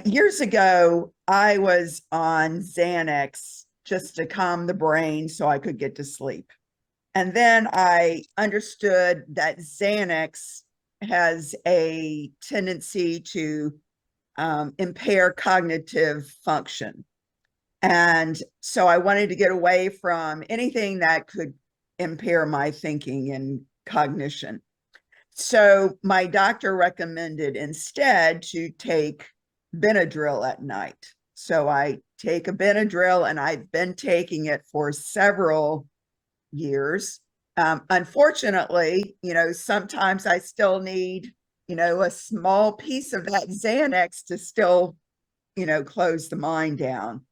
Years ago, I was on Xanax just to calm the brain so I could get to sleep. And then I understood that Xanax has a tendency to impair cognitive function. And so I wanted to get away from anything that could impair my thinking and cognition. So my doctor recommended instead to take Benadryl at night. So I take a Benadryl and I've been taking it for several years. Unfortunately, sometimes I still need, a small piece of that Xanax to still, close the mind down.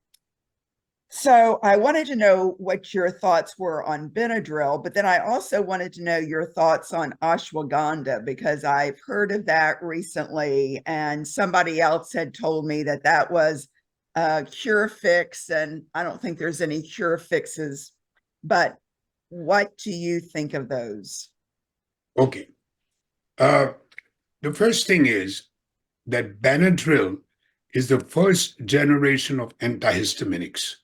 So I wanted to know what your thoughts were on Benadryl, but then I also wanted to know your thoughts on ashwagandha because I've heard of that recently, and somebody else had told me that that was a cure fix, and I don't think there's any cure fixes. But what do you think of those? Okay. The first thing is that Benadryl is the first generation of antihistaminics.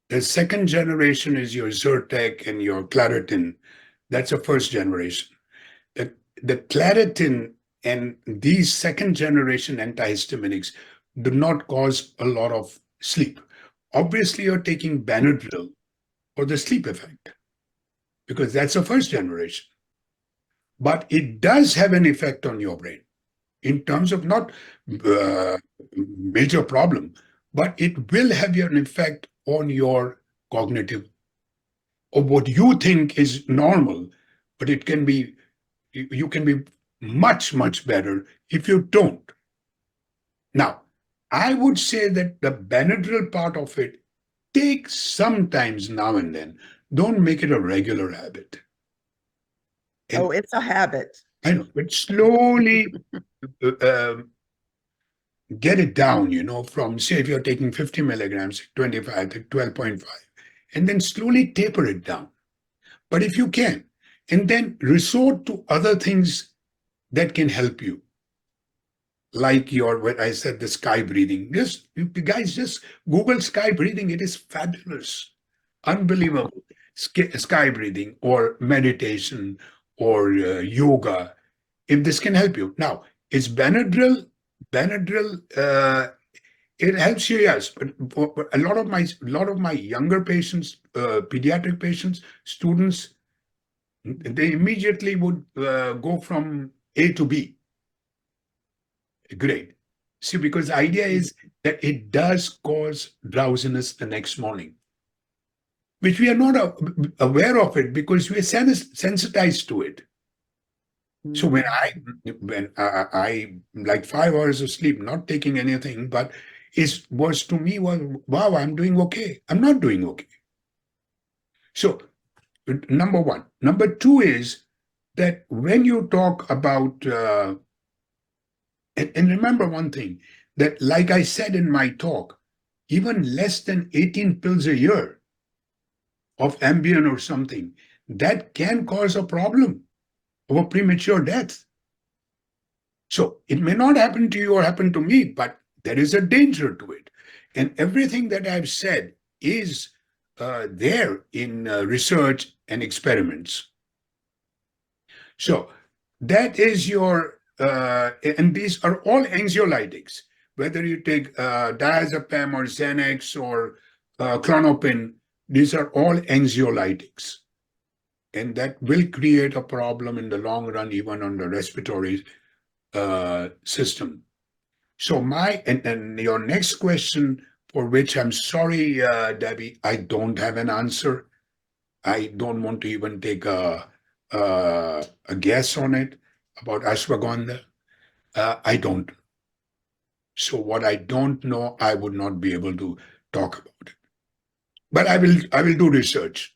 The second generation is your Zyrtec and your Claritin. That's the first generation. The Claritin and these second generation antihistaminics do not cause a lot of sleep. Obviously, you're taking Benadryl for the sleep effect because that's the first generation. But it does have an effect on your brain in terms of not major problem, but it will have an effect on your cognitive or what you think is normal, but it can be, you can be much, much better if you don't. Now, I would say that the Benadryl part of it takes sometimes now and then. Don't make it a regular habit. And Oh, it's a habit. I know, but slowly get it down, from say if you're taking 50 milligrams, 25 to 12.5, and then slowly taper it down. But if you can, and then resort to other things that can help you, like what I said, the sky breathing. Just you guys just Google sky breathing. It is fabulous, unbelievable. Sky breathing or meditation or yoga. If this can help you. Now, is Benadryl it helps you, yes, but a lot of my younger patients, pediatric patients, students, they immediately would go from A to B grade. See, because the idea is that it does cause drowsiness the next morning, which we are not aware of it because we are sensitized to it. So when I like 5 hours of sleep, not taking anything, but was to me was, wow, I'm doing okay. I'm not doing okay. So number one. Number two is that when you talk about, and remember one thing, that like I said in my talk, even less than 18 pills a year of Ambien or something, that can cause a problem of a premature death. So it may not happen to you or happen to me, but there is a danger to it. And everything that I've said is there in research and experiments. So that is and these are all anxiolytics. Whether you take diazepam or Xanax or Klonopin, these are all anxiolytics. And that will create a problem in the long run, even on the respiratory system. So and your next question, for which I'm sorry, Debbie, I don't have an answer. I don't want to even take a guess on it about ashwagandha. I don't. So what I don't know, I would not be able to talk about it. But I will do research.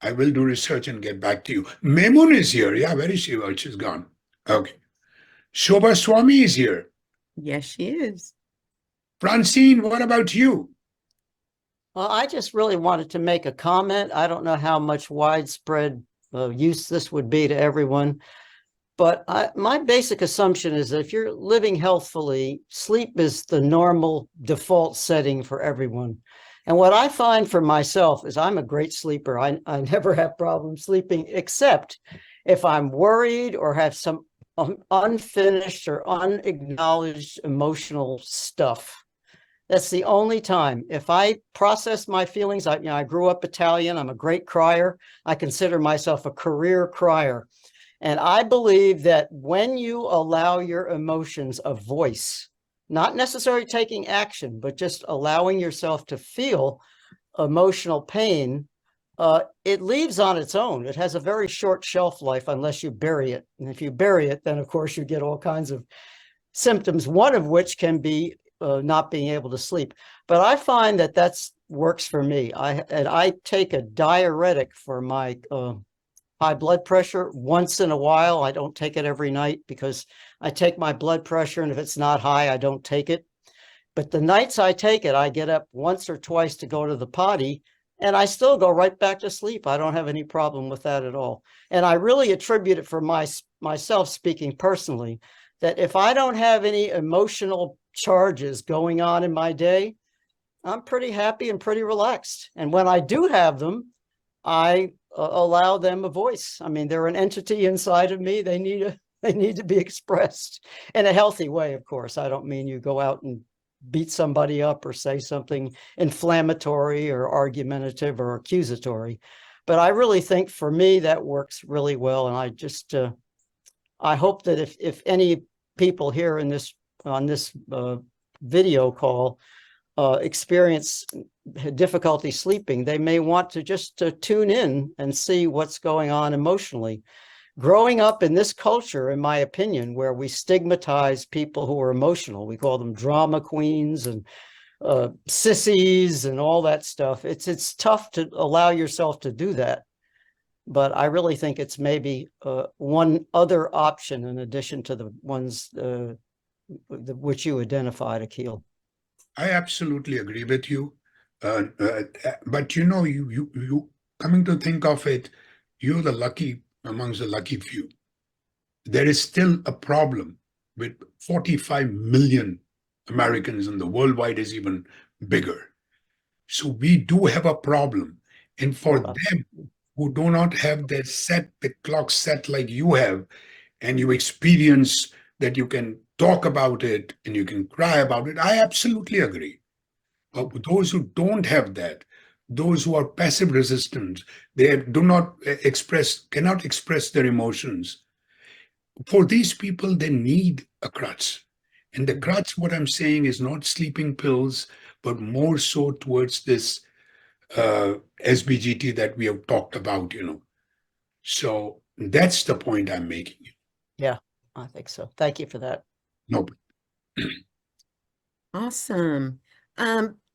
I will do research and get back to you. Memun is here. Yeah, where is she? Well, she's gone. Okay. Shobha Swami is here. Yes, she is. Francine, what about you? Well, I just really wanted to make a comment. I don't know how much widespread use this would be to everyone, but my basic assumption is that if you're living healthfully, sleep is the normal default setting for everyone. And what I find for myself is I'm a great sleeper. I never have problems sleeping, except if I'm worried or have some unfinished or unacknowledged emotional stuff. That's the only time. If I process my feelings, I grew up Italian. I'm a great crier. I consider myself a career crier. And I believe that when you allow your emotions a voice, not necessarily taking action, but just allowing yourself to feel emotional pain, it leaves on its own. It has a very short shelf life unless you bury it. And if you bury it, then of course you get all kinds of symptoms, one of which can be not being able to sleep. But I find that that's works for me. I take a diuretic for my high blood pressure once in a while. I don't take it every night because I take my blood pressure, and if it's not high, I don't take it. But the nights I take it, I get up once or twice to go to the potty, and I still go right back to sleep. I don't have any problem with that at all. And I really attribute it for myself, speaking personally, that if I don't have any emotional charges going on in my day, I'm pretty happy and pretty relaxed. And when I do have them, I allow them a voice. I mean, they're an entity inside of me. They need to be expressed in a healthy way, of course. I don't mean you go out and beat somebody up or say something inflammatory or argumentative or accusatory. But I really think for me that works really well. And I just I hope that if any people here in this on this video call experience difficulty sleeping, they may want to just tune in and see what's going on emotionally. Growing up in this culture, in my opinion, where we stigmatize people who are emotional, we call them drama queens and sissies and all that stuff. It's tough to allow yourself to do that. But I really think it's maybe one other option in addition to the ones which you identified, Akil. I absolutely agree with you. But you coming to think of it, you're the lucky amongst the lucky few. There is still a problem with 45 million Americans, and the worldwide is even bigger. So we do have a problem. And for them who do not have the clock set like you have, and you experience that you can talk about it and you can cry about it, I absolutely agree. But those who don't have that, those who are passive resistant, they do not cannot express their emotions. For these people, they need a crutch. And the crutch, what I'm saying, is not sleeping pills, but more so towards this SBGT that we have talked about. So that's the point I'm making. Yeah, I think so. Thank you for that. No. Awesome.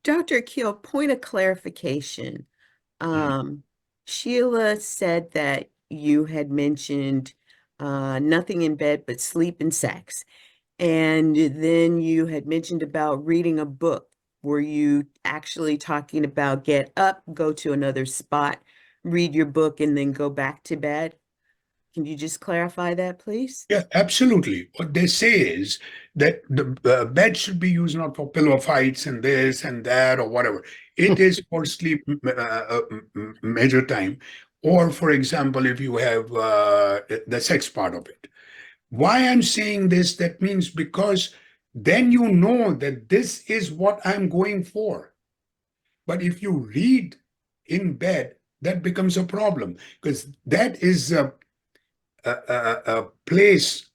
Dr. Akil, point of clarification. Sheila said that you had mentioned nothing in bed but sleep and sex. And then you had mentioned about reading a book. Were you actually talking about get up, go to another spot, read your book, and then go back to bed? Can you just clarify that, please? Yeah, absolutely. What they say is that the bed should be used not for pillow fights and this and that or whatever. It is for sleep major time. Or, for example, if you have the sex part of it. Why I'm saying this, that means because then you know that this is what I'm going for. But if you read in bed, that becomes a problem because that is a place,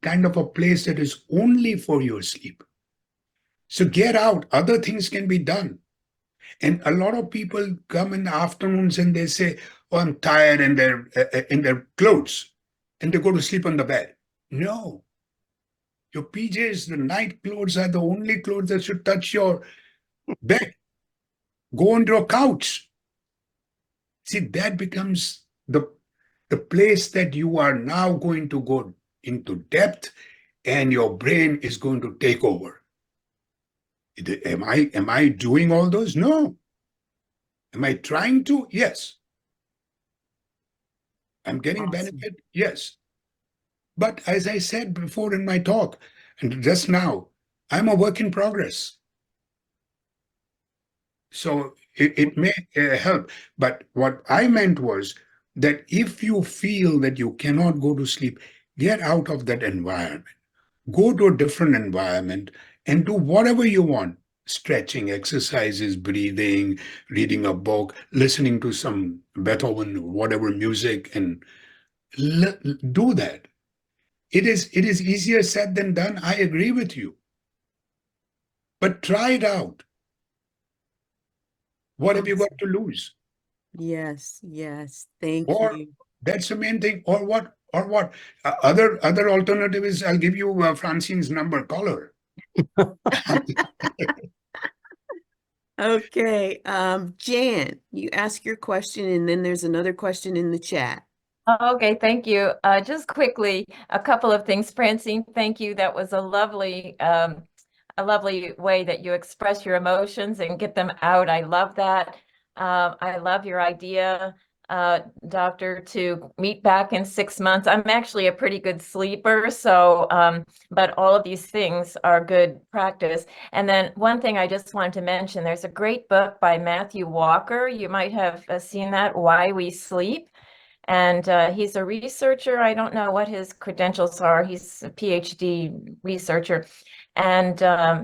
kind of a place that is only for your sleep. So get out. Other things can be done. And a lot of people come in the afternoons and they say, "Oh, I'm tired," and they're in their clothes, and they go to sleep on the bed. No, your PJs, the night clothes, are the only clothes that should touch your bed. Go onto a couch. See, that becomes the place that you are now going to go into depth, and your brain is going to take over. Am I doing all those? No. Am I trying to? Yes. I'm getting Awesome. benefit? Yes. But as I said before in my talk, and just now, I'm a work in progress. So it may help. But what I meant was that if you feel that you cannot go to sleep, get out of that environment. Go to a different environment and do whatever you want. Stretching exercises, breathing, reading a book, listening to some Beethoven or whatever music, and do that. It is easier said than done. I agree with you. But try it out. What have you got to lose? Yes, yes. Thank Or you. that's the main thing. Or what? Or what? Other alternative is I'll give you Francine's number. Call her. Okay, Jan, you ask your question, and then there's another question in the chat. Okay, thank you. Just quickly, a couple of things. Francine, thank you. That was a lovely way that you express your emotions and get them out. I love that. I love your idea, doctor, to meet back in 6 months. I'm actually a pretty good sleeper, so but all of these things are good practice. And then one thing I just wanted to mention, there's a great book by Matthew Walker. You might have seen that, Why We Sleep. And he's a researcher. I don't know what his credentials are. He's a PhD researcher. And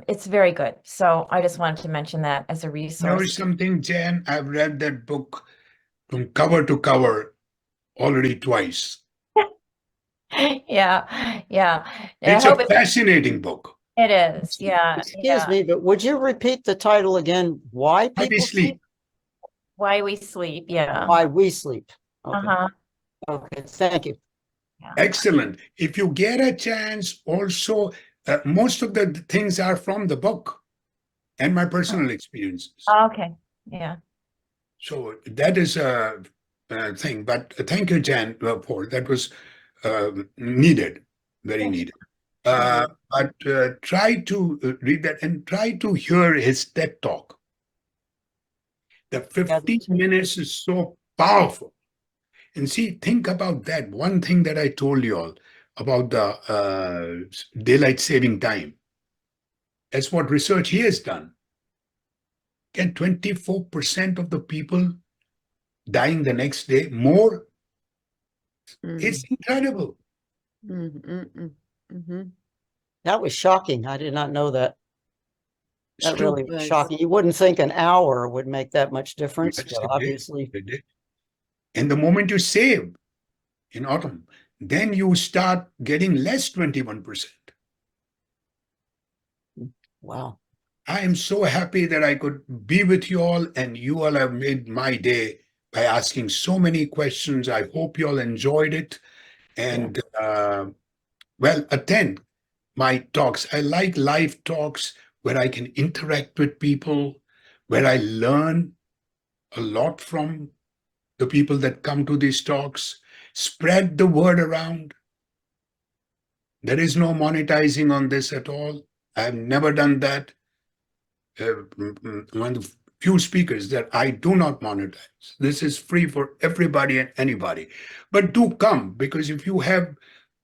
it's very good. So I just wanted to mention that as a You know resource. something, Jan? I've read that book from cover to cover already twice. Yeah, yeah. I It's a hope fascinating book. it is. Yeah, Excuse me, but would you repeat the title again? Why Why we people sleep. Why We Sleep. Yeah. Why we sleep. Okay. Uh-huh. Okay. Thank you. Yeah. Excellent. If you get a chance, also, most of the things are from the book and my personal experiences. Okay. Yeah. So that is a thing. But thank you, Jan, for that was needed, very Yeah. needed. But try to read that and try to hear his TED Talk. The 15 minutes is so powerful. And see, think about that. One thing that I told you all about the daylight saving time. That's what research he has done. Can 24% of the people dying the next day more? It's incredible. That was shocking. I did not know that. That really was was. shocking. You wouldn't think an hour would make that much difference, Yes, but it obviously. did. It did. And the moment you save in autumn, then you start getting less 21%. Wow. I am so happy that I could be with you all, and you all have made my day by asking so many questions. I hope you all enjoyed it. And well, attend my talks. I like live talks where I can interact with people, where I learn a lot from the people that come to these talks. Spread the word around. There is no monetizing on this at all. I've never done that. One of the few speakers that I do not monetize. This is free for everybody and anybody. But do come, because if you have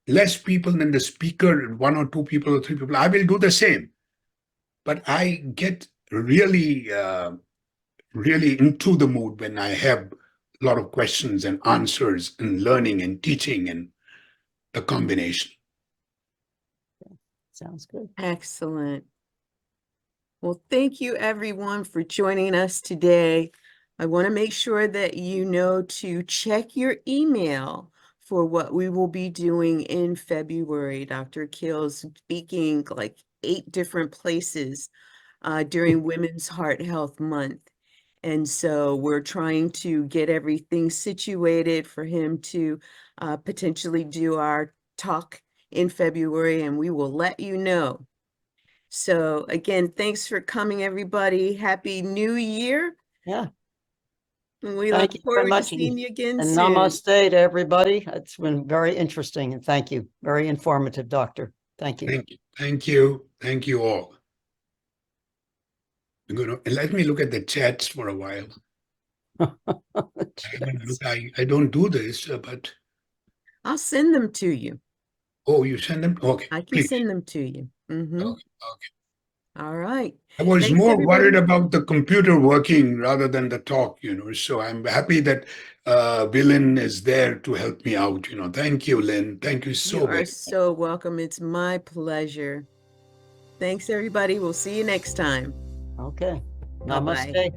less people than the speaker, 1 or 2 people or 3 people, I will do the same. But I get really, really into the mood when I have a lot of questions and answers and learning and teaching and the combination. Sounds good. Excellent. Well, thank you everyone for joining us today. I want to make sure that you know to check your email for what we will be doing in February. Dr. Akil's speaking like 8 different places during Women's Heart Health Month. And so we're trying to get everything situated for him to potentially do our talk in February, and we will let you know. So again, thanks for coming, everybody. Happy New Year. Yeah. And we Thank look you very forward to much. seeing you again And soon. namaste to everybody. It's been very interesting, and thank you. Very informative, doctor. Thank you. Thank you. Thank you. Thank you all. Let me look at the chats for a while. I don't do this, but I'll send them to you. oh, you send them? Okay, I can please. send them to you. Okay. All right. I was Thanks, more everybody. worried about the computer working rather than the talk, so I'm happy that Lynn is there to help me out, Thank you, Lynn. Thank you so You very are much. so welcome. It's my pleasure. Thanks, everybody. We'll see you next time. Okay. Bye-bye. Namaste.